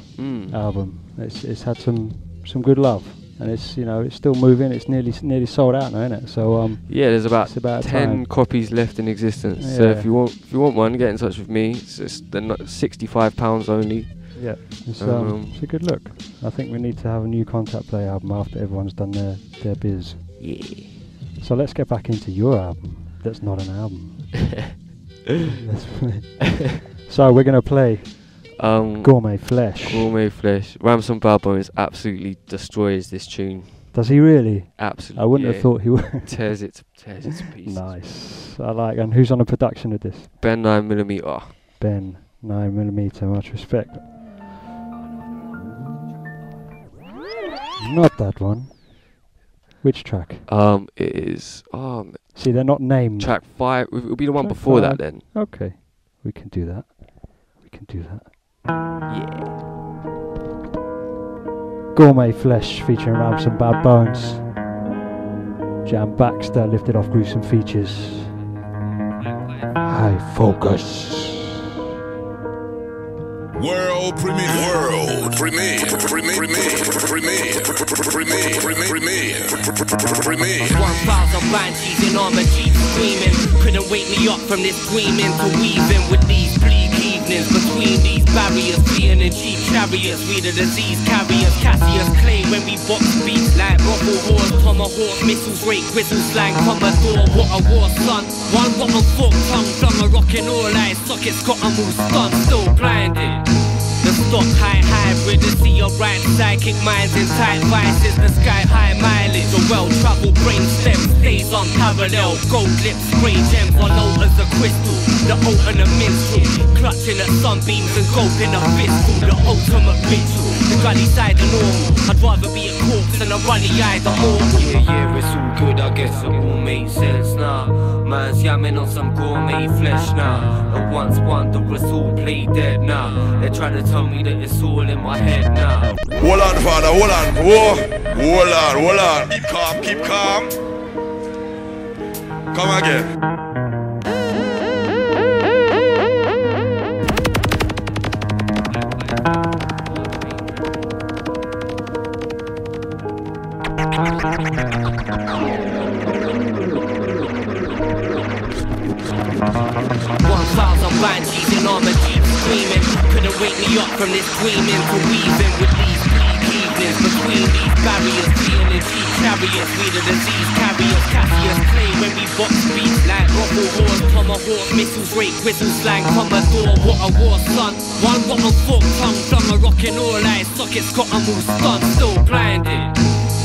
album. It's had some good love, and it's still moving. It's nearly sold out now, isn't it? So
yeah, there's about 10 copies left in existence. Yeah. So if you want one, get in touch with me. They're not £65 only.
Yeah, it's a good look. I think we need to have a new Contact Play album after everyone's done their biz.
Yeah.
So let's get back into your album. That's not an album. So we're gonna play Gourmet Flesh.
Gourmet Flesh. Ramson Balbones absolutely destroys this tune.
Does he really?
Absolutely.
I wouldn't have thought he would.
tears it to pieces.
Nice. I like. And who's on the production of this?
Ben 9mm.
Ben 9mm. Much respect. Not that one. Which track?
It is.
See, they're not named.
Track 5. It'll be the one before that then.
Okay, we can do that.
Yeah.
Gourmet Flesh featuring Ramson Bad Bones. Jam Baxter lifted off Gruesome Features. High Focus.
World premiere.
1,000 banshees in armor jeeps screaming. Couldn't wake me up from this screaming to weaving with these bleak evenings between these barriers. Being in cheap chariots, we the disease carriers. Cassius Clay when we box beats like ruffle horse, tomahawk, missiles, great gristle slang, Commodore. What a war, son. One rotten fork tongue, flung a rockin' all eyes, sockets got 'em all stunned, still blinded. The stock high hybrid. To see your right psychic minds in tight vices. The sky high mileage. The well-traveled brain stem stays on parallel. Gold lips, spray gems on low as a crystal. The oat and the minstrel, clutching at sunbeams and gulping a fistful. The ultimate ritual, the gully side the normal. I'd rather be a corpse than a runny-eyed immortal. Yeah, it's all good, I guess it all makes sense now. Man's yamming on some gourmet flesh now. And once wondrous all play dead now. They try to tell me that it's all in my head now.
Hold on, father, hold on. Whoa. Hold on. Keep calm, keep calm. Come again.
Banshees in armor deep screaming. Couldn't wake me up from this dreaming. To weaving with these bleak evenings. Between these barriers, being in cheap chariots. We the disease carriers, Cassius clay when we box beats like ruffle horse, tomahawk, missiles, rate, whistle, slang, commodore. What a war, son. One rotten fork tongue, flung a rockin' all eyes. Sockets got 'em all stunned, still blinded.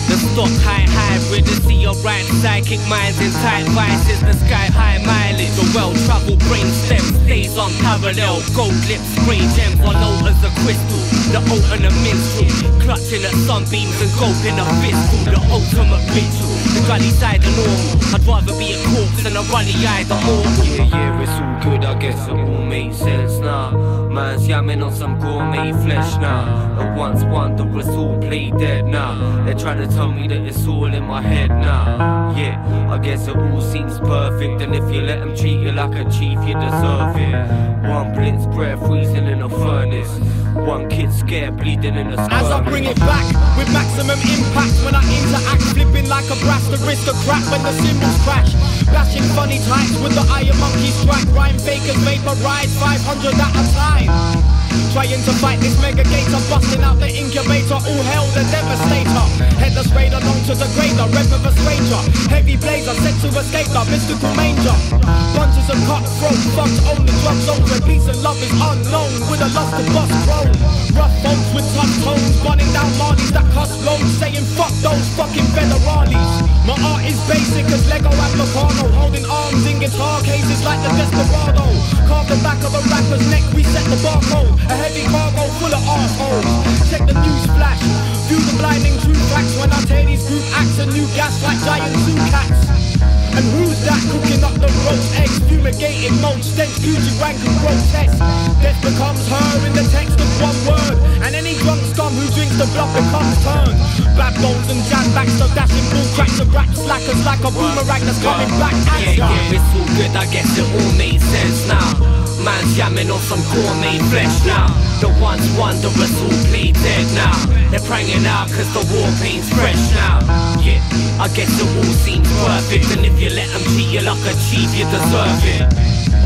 The stock high hybrid, to see your right psychic minds in tight vices. The sky high mileage, the well-traveled brain stem stays on parallel. Gold lips, spray gems on low as a crystal. The oat and the minstrel, clutching at sunbeams and gulping a fistful. The ultimate ritual, the gully side the normal. I'd rather be a corpse than a runny-eyed immortal. Yeah, it's all good, I guess it all makes sense now. Man's yamming on some gourmet flesh now. And once wondrous all play dead now. They try to tell me that it's all in my head now. Yeah, I guess it all seems perfect. And if you let them treat you like a chief, you deserve it. One blitz breath freezing in a furnace. One kid scared bleeding in a skirmish.
As I bring it back with maximum impact. When I interact, flipping like a brass aristocrat. When the cymbals crash, bashing funny types with the iron monkey strike. Rhyme fakers made my ride 500 at a time. Trying to fight this mega gator, busting out the incubator. All hell the devastator. Headless raider known to the grader, rep of a stranger. Heavy blazer sent to escape the mystical manger. Bunches of cutthroat thugs own the drugs over. Peace and love is unknown with a lust of bust grown. Rough folks with tough tones, burning down Marlies that cuss loads, saying fuck those fucking federales. My art is basic as Lego and Meccano, holding arms in guitar cases like the Desperado. Carve the back of a rapper's neck, reset the barcode. A heavy cargo full of arseholes. Check the news flash, view the blinding true facts. When I tear these group acts, a new gas like giant zoo cats. And who's that cooking up the roast eggs? Fumigating mold, stench, Gucci rank and grotesque. Death becomes her in the text of one word. And any drunk scum who drinks the blood becomes turned. Bad bones and Jam Baxter dashing bull cracks and rap slackers like a boomerang that's coming back at ya.
Yeah, it's all good, I guess it all makes sense now. Man's yamming on some gourmet flesh now. The ones wondrous all play dead now. They're pranging out cause the war pain's fresh now. Yeah, I guess it all seems perfect. And if you let them treat you like a chief, you deserve it.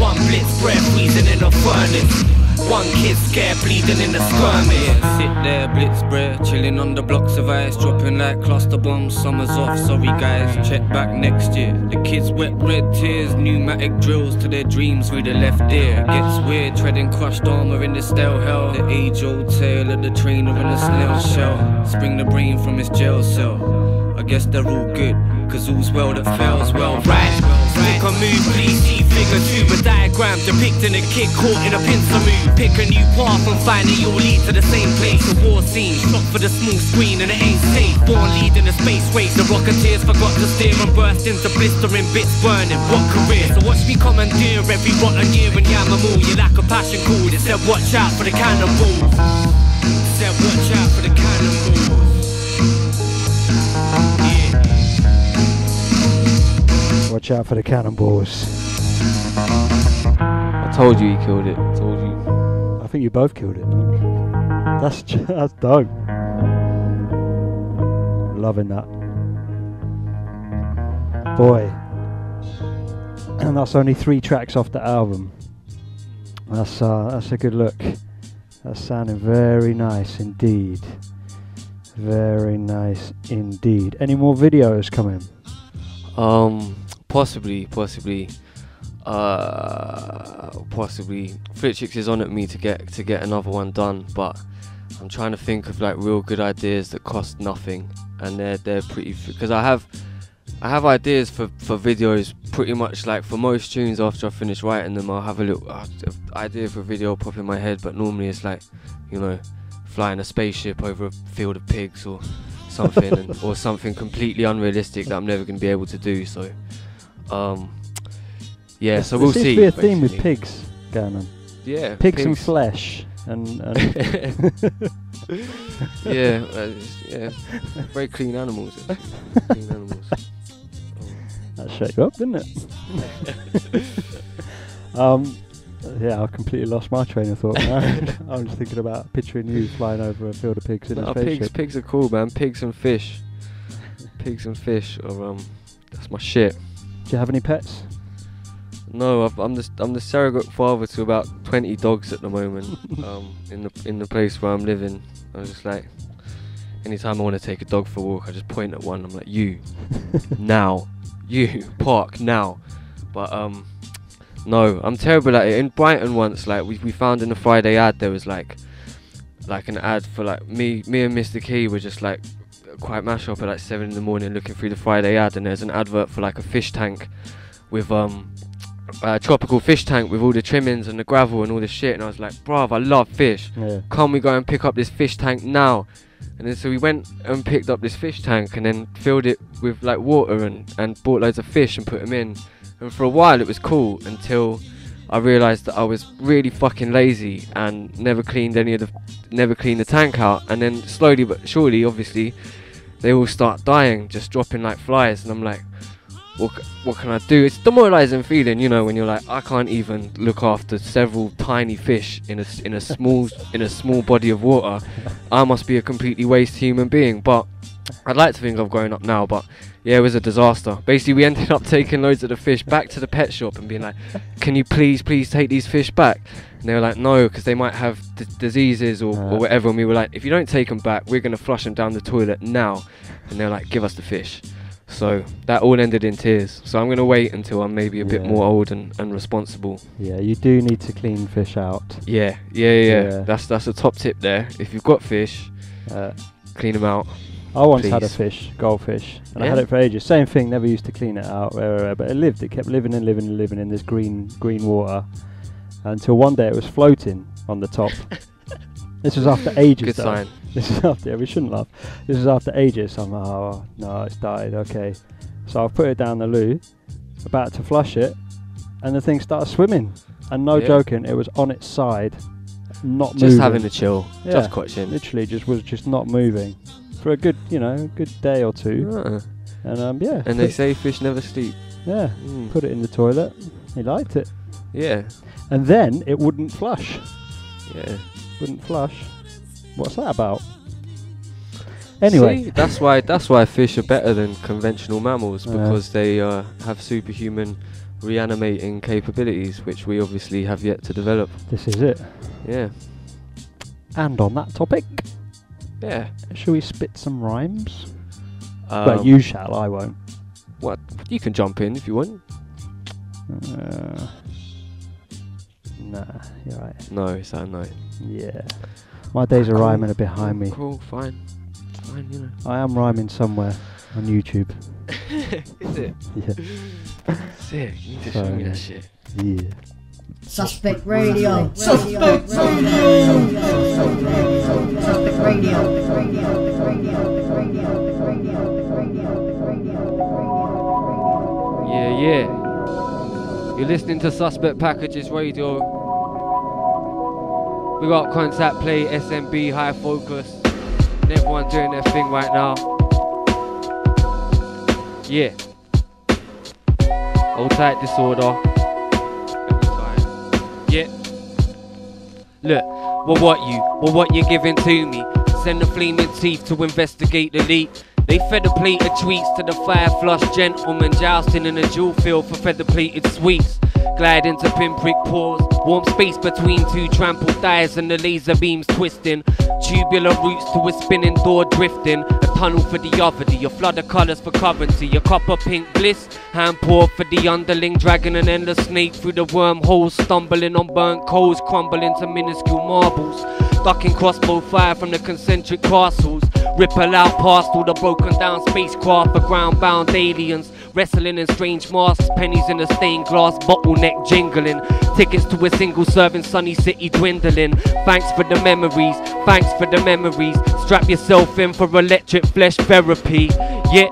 One blitz breath freezing in a furnace. One kid scared bleeding in a skirmish. Sit there, blitz breath, chilling on the blocks of ice, dropping like cluster bombs. Summer's off, sorry guys, check back next year. The kids wet red tears, pneumatic drills to their dreams through the left ear. Gets weird, treading crushed armor in the stale hell. The age-old tale of the trainer in a snail shell. Spring the brain from its jail cell. I guess they're all good, cause all's well that fails well, right? Stick a move, please see figure 2. A diagram depicting a kid caught in a pincer move. Pick a new path and find it all lead to the same place. A war scene, shot for the small screen and it ain't safe. Born leading a space race, the rocketeers forgot to steer and burst into blistering bits burning. What career? So watch me commandeer every rotten year and yam 'em all. You lack a passion called, it said watch out for the cannonballs. It said watch out for the cannonballs.
Watch out for the cannonballs.
I told you he killed it. I told you.
I think you both killed it, man. That's dope. Loving that. Boy. And that's only 3 tracks off the album. That's a good look. That's sounding very nice indeed. Very nice indeed. Any more videos coming?
Possibly. Possibly. Flitchix is on at me to get another one done, but I'm trying to think of like real good ideas that cost nothing, and they're pretty, because I have ideas for videos pretty much like for most tunes. After I finish writing them, I'll have a little idea for a video pop in my head, but normally it's like, you know, flying a spaceship over a field of pigs or something, or something completely unrealistic that I'm never going to be able to do. So yeah, so we'll see.
There seems to be a theme with pigs going on.
Yeah,
pigs and flesh and
yeah, very clean animals. Clean animals.
That shut you up, didn't it? Yeah, I completely lost my train of thought now. I'm just thinking about picturing you flying over a field of pigs in a spaceship.
Pigs are cool, man. Pigs and fish. Pigs and fish are that's my shit.
Do you have any pets?
No, I'm the surrogate father to about 20 dogs at the moment. In the place where I'm living, I was just like, anytime I want to take a dog for a walk, I just point at one. I'm like, you, now, you park now. But no, I'm terrible at it. In Brighton once, like we found in the Friday ad, there was like an ad for like me and Mr. Key were just like quite mash up at like 7 in the morning looking through the Friday ad, and there's an advert for like a fish tank with a tropical fish tank with all the trimmings and the gravel and all the shit, and I was like, bruv, I love fish.
Yeah.
Can't we go and pick up this fish tank now? And then so we went and picked up this fish tank and then filled it with like water and bought loads of fish and put them in. And for a while it was cool until I realised that I was really fucking lazy and never cleaned the tank out. And then slowly but surely, obviously, they all start dying, just dropping like flies. And I'm like, what can I do? It's demoralising feeling, you know, when you're like, I can't even look after several tiny fish in a small body of water. I must be a completely waste human being. But I'd like to think I've grown up now, but yeah, it was a disaster. Basically, we ended up taking loads of the fish back to the pet shop and being like, can you please take these fish back? And they were like, no, because they might have diseases or whatever. And we were like, if you don't take them back, we're going to flush them down the toilet now. And they were like, give us the fish. So that all ended in tears. So I'm going to wait until I'm maybe a bit more old and responsible.
Yeah, you do need to clean fish out.
Yeah. That's a top tip there. If you've got fish, clean them out.
I once had a fish, goldfish, and I had it for ages. Same thing, never used to clean it out, but it kept living in this green water until one day it was floating on the top. This was after ages.
Good sign.
This is after, we shouldn't laugh. This is after ages. So I'm like, oh no, it's died. Okay, so I've put it down the loo, about to flush it, and the thing started swimming. And no joking, it was on its side, not moving.
Just having a chill, just watching.
Literally, was just not moving for a good, good day or two. And yeah.
And they say fish never sleep.
Yeah. Put it in the toilet. He liked it.
Yeah.
And then it wouldn't flush.
Yeah.
Wouldn't flush. What's that about? Anyway,
see, that's why fish are better than conventional mammals, because they have superhuman reanimating capabilities, which we obviously have yet to develop.
This is it.
Yeah.
And on that topic, shall we spit some rhymes? Well, you shall, I won't.
What? You can jump in if you want.
Nah, you're right.
No, is that no?
Yeah. My days of rhyming are behind me.
Cool, fine, you know.
I am rhyming somewhere on YouTube.
Is it?
Yeah.
Sick, you need to show me that shit.
Yeah.
Suspect Radio.
Suspect Radio.
Suspect Radio.
Yeah. You're listening to Suspect Packages Radio. We got Contact Play, SMB, High Focus, and everyone doing their thing right now. Yeah. Hold tight, Disorder. Yeah. Look, what you giving to me? Send the flaming teeth to investigate the leak. They fed a plate of tweets to the fire flush gentlemen, jousting in a jewel field for feather plated sweets. Glide into pinprick pores,
Warm space between two trampled thighs and the laser beams twisting. Tubular roots to a spinning door drifting. A tunnel for the other, a flood of colours for currency. A copper pink bliss, hand pour for the underling. Dragging an endless snake through the wormholes. Stumbling on burnt coals, crumbling to minuscule marbles. Ducking crossbow fire from the concentric castles. Ripple out past all the broken down spacecraft for ground bound aliens. Wrestling in strange masks, pennies in a stained glass bottleneck jingling. Tickets to a single serving sunny city dwindling. Thanks for the memories, thanks for the memories. Strap yourself in for electric flesh therapy. Yeah,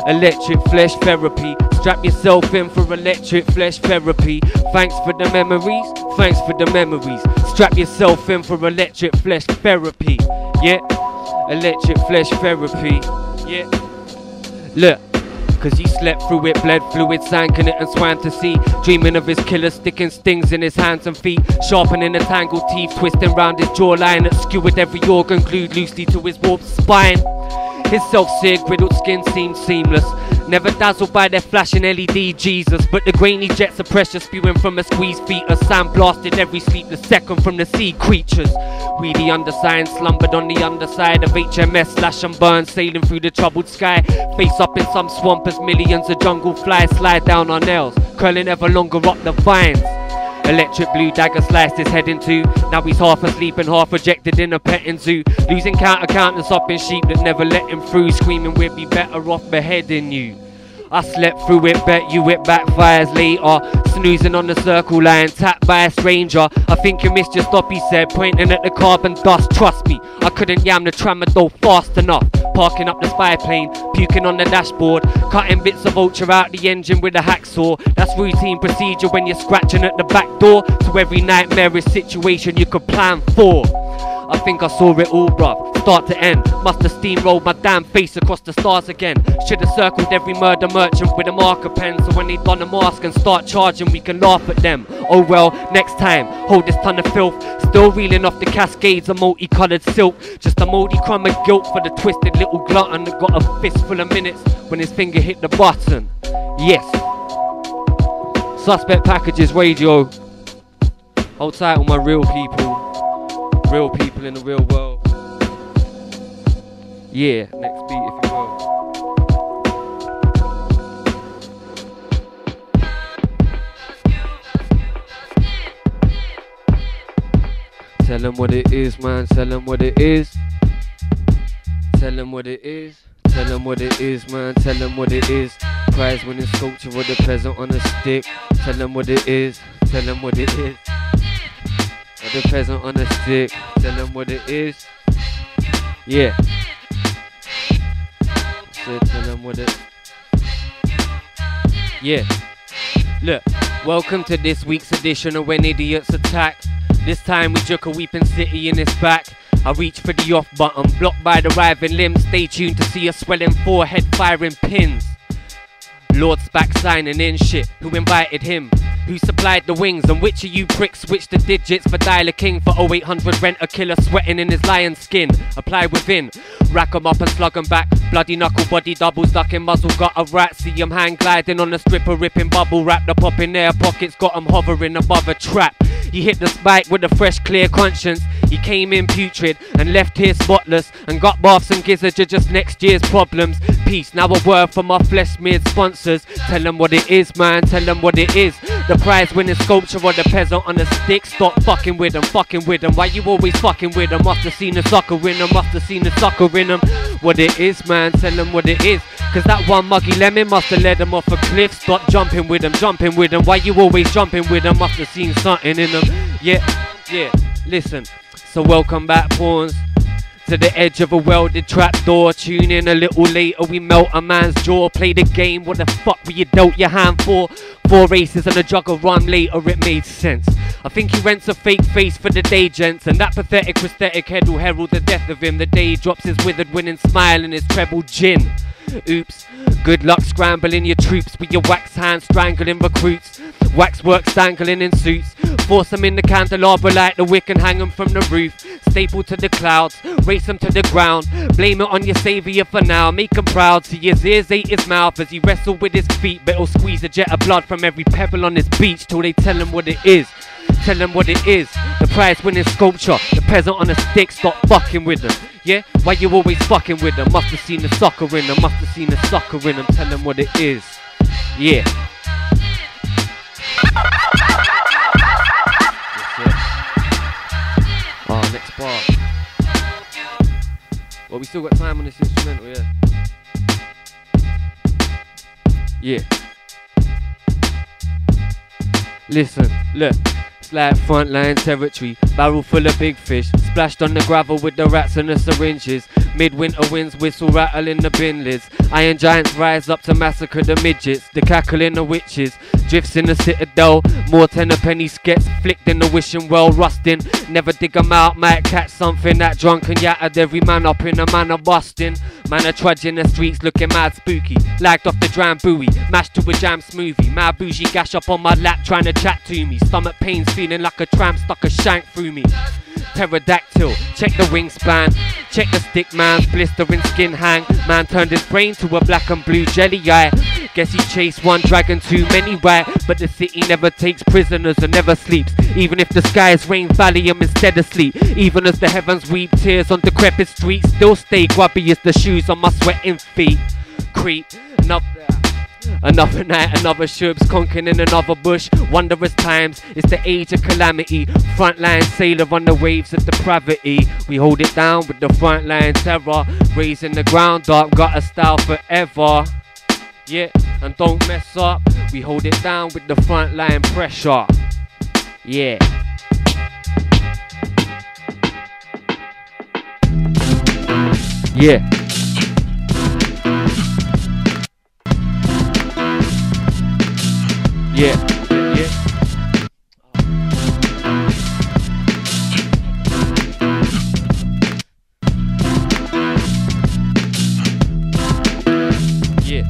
electric flesh therapy. Strap yourself in for electric flesh therapy. Thanks for the memories, thanks for the memories. Strap yourself in for electric flesh therapy. Yeah, electric flesh therapy. Yeah, look. Cause he slept through it, bled fluid, sank in it and swam to sea. Dreaming of his killer sticking stings in his hands and feet. Sharpening the tangled teeth, twisting round his jawline that skewered every organ glued loosely to his warped spine. His self-seared, griddled skin seemed seamless. Never dazzled by their flashing LED Jesus. But the grainy jets of pressure spewing from a squeezed fetus sandblasted every sleepless second from the sea creatures. We the undersigned slumbered on the underside of HMS slash and burn, sailing through the troubled sky. Face up in some swamp as millions of jungle flies slide down our nails, curling ever longer up the vines. Electric blue dagger sliced his head in two. Now he's half asleep and half rejected in a petting zoo. Losing count of countless upping sheep that never let him through. Screaming we'd be better off beheading you. I slept through it, bet you it backfires later. Snoozing on the circle line, tapped by a stranger. I think you missed your stop, he said, pointing at the carbon dust. Trust me, I couldn't yam the tramadol fast enough. Parking up the spy plane, puking on the dashboard. Cutting bits of ultra out the engine with a hacksaw. That's routine procedure when you're scratching at the back door to every nightmarish situation you could plan for. I think I saw it all, bruv, start to end. Must have steamrolled my damn face across the stars again. Should have circled every murder merchant with a marker pen, so when they don a mask and start charging we can laugh at them. Oh well, next time, hold this ton of filth. Still reeling off the cascades of multicoloured silk. Just a mouldy crumb of guilt for the twisted little glutton that got a fistful of minutes when his finger hit the button. Yes. Suspect Packages Radio. Hold tight on my real people. Real people in the real world. Yeah, next beat if you will. Tell them what it is, man, tell them what it is. Tell them what it is. Tell them what it is, man, tell them what it is. Prize winning sculpture with a peasant on a stick. Tell them what it is, tell them what it is. The peasant on a stick, tell them what it is. Yeah. So tell them what it. Yeah. Look, welcome to this week's edition of When Idiots Attack. This time we jerk a weeping city in its back. I reach for the off button, blocked by the writhing limbs. Stay tuned to see a swelling forehead firing pins. Lord Spack signing in shit. Who invited him? Who supplied the wings? And which of you pricks switched the digits for Dialer King? For 0800 rent a killer sweating in his lion skin. Apply within, rack 'em up and slug 'em back. Bloody knuckle body doubles, ducking muzzle, got a rat. See 'em hang gliding on the stripper, ripping bubble wrap. The pop in their pockets, got 'em hovering above a trap. He hit the spike with a fresh clear conscience. He came in putrid and left here spotless. And got baths and gizzards are just next year's problems. Peace, now a word from our flesh smeared sponsors. Tell them what it is, man, tell them what it is. The prize winning sculpture or the peasant on a stick. Stop fucking with them, fucking with them. Why you always fucking with them? Must have seen the sucker in them, must have seen the sucker in them. What it is, man, tell them what it is. Cause that one muggy lemon must have led them off a cliff. Stop jumping with them, jumping with them. Why you always jumping with them? Must have seen something in them. Yeah, yeah, listen. So welcome back, pawns, to the edge of a welded trapdoor. Tune in a little later, we melt a man's jaw. Play the game, what the fuck were you dealt your hand for? 4 races and a jug of rum later, it made sense. I think he rents a fake face for the day, gents. And that pathetic prosthetic head will herald the death of him. The day he drops his withered winning smile and his treble gin. Oops, good luck scrambling your troops with your wax hands strangling recruits. Waxwork dangling in suits. Force them in the candelabra like the wick and hang them from the roof. Staple to the clouds, race them to the ground. Blame it on your saviour for now, make him proud. See his ears ate his mouth as he wrestled with his feet. But he'll squeeze a jet of blood from every pebble on his beach till they tell him what it is.
tell them what it is. The prize winning sculpture, the peasant on a stick, stop fucking with them. Yeah, why you always fucking with them? Must have seen the sucker in them, must have seen the sucker in them. Tell them what it is. Yeah. Oh, next part. Well, we still got time on this instrumental, yeah. Yeah. Listen, look. It's like frontline territory, barrel full of big fish, splashed on the gravel with the rats and the syringes. Midwinter winds whistle rattle in the bin lids. Iron giants rise up to massacre the midgets. The cackling the witches, drifts in the citadel. More tenner penny skets flicked in the wishing well, rusting. Never dig 'em out, might catch something. That drunken yattered every man up in a manner busting. Man a trudging the streets looking mad spooky, lagged off the dram buoy, mashed to a jam smoothie. Mad bougie gash up on my lap trying to chat to me. Stomach pains feeling like a tramp stuck a shank through me. Pterodactyl, check the wingspan, check the stick man's blistering skin hang. Man turned his brain to a black and blue jelly eye. Guess he chased one dragon too many, right? But the city never takes prisoners and never sleeps. Even if the skies rain Valium instead of sleep. Even as the heavens weep tears on decrepit streets, still stay grubby as the shoes on my sweating feet. Creep, another night, another shubs conking in another bush. Wondrous times, it's the age of calamity. Frontline sailor on the waves of depravity. We hold it down with the frontline terror. Raising the ground up, got a style forever. Yeah, and don't mess up. We hold it down with the frontline pressure. Yeah. Yeah. Yeah, yeah. Yeah.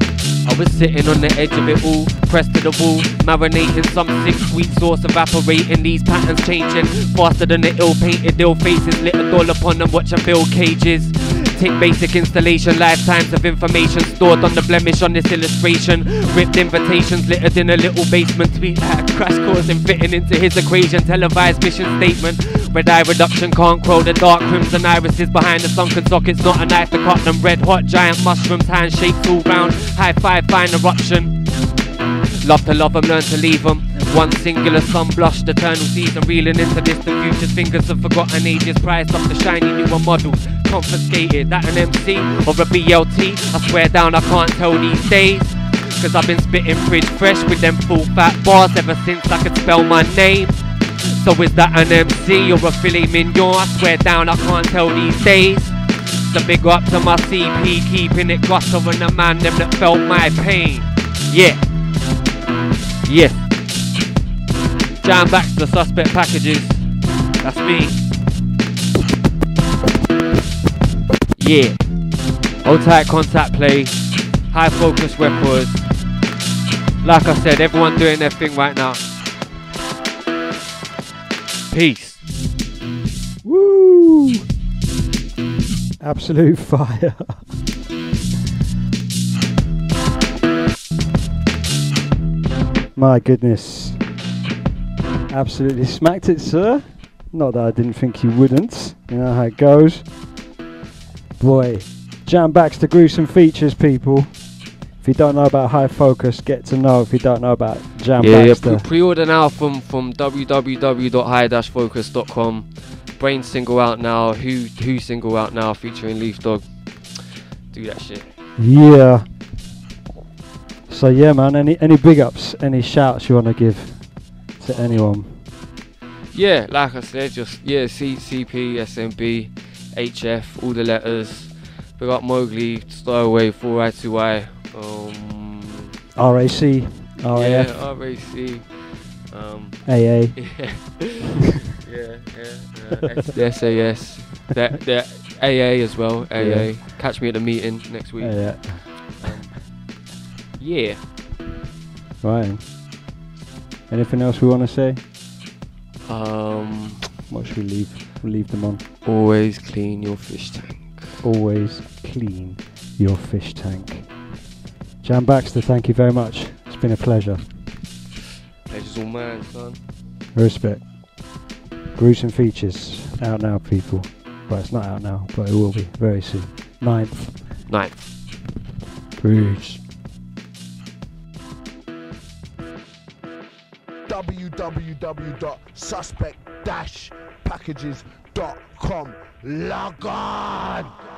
I was sitting on the edge of it all, pressed to the wall, marinating some 6 sweet sauce, evaporating. These patterns changing faster than the ill-painted ill faces. Lit a doll upon them, watching build cages. Take basic installation, lifetimes of information stored on the blemish on this illustration. Ripped invitations littered in a little basement. Tweet at a crash course and fitting into his equation. Televised mission statement. Red eye reduction can't crow the dark crimson irises behind the sunken sockets. Not a knife to cut them. Red hot giant mushrooms, handshakes all round. High five, fine eruption. Love to love them, learn to leave them. One singular sun blushed, eternal season reeling into distant futures. Fingers of forgotten ages, prized off the shiny newer models. Confiscated, that an MC or a BLT? I swear down I can't tell these days. Cause I've been spitting fridge fresh with them full fat bars ever since I could spell my name. So is that an MC or a filet mignon? I swear down I can't tell these days. So big up to my CP, keeping it gutter and the man them that felt my pain. Yeah. Yeah. Jam Baxter, Suspect Packages. That's me. Yeah. Hold tight, contact play. High focus records. Like I said, everyone doing their thing right now. Peace.
Woo! Absolute fire. My goodness. Absolutely smacked it, sir. Not that I didn't think you wouldn't. You know how it goes. Boy, Jam Baxter gruesome features, people. If you don't know about High Focus, get to know. If you don't know about Jam Baxter.
Yeah, pre-order now from www.high-focus.com. Brain single out now. Who single out now featuring Leaf Dog. Do that shit.
Yeah. So yeah, man. Any big ups, any shouts you want to give to anyone?
Yeah, like I said, just CP, SMB, HF, all the letters. Big up Mowgli, Stowaway, 4i2i,
RAC, RAF,
yeah, RAC,
AA,
the SAS, the AA as well, AA. Yeah. Catch me at the meeting next week. Yeah.
Right. Anything else we want to say? What should we leave? We'll leave them on.
Always clean your fish tank.
Always clean your fish tank. Jam Baxter, thank you very much. It's been a pleasure.
Pleasure's all mine, son.
Respect. Gruesome Features, out now, people. Well, it's not out now, but it will be very soon. 9th. Grues.
www.suspect-packages.com. Log on!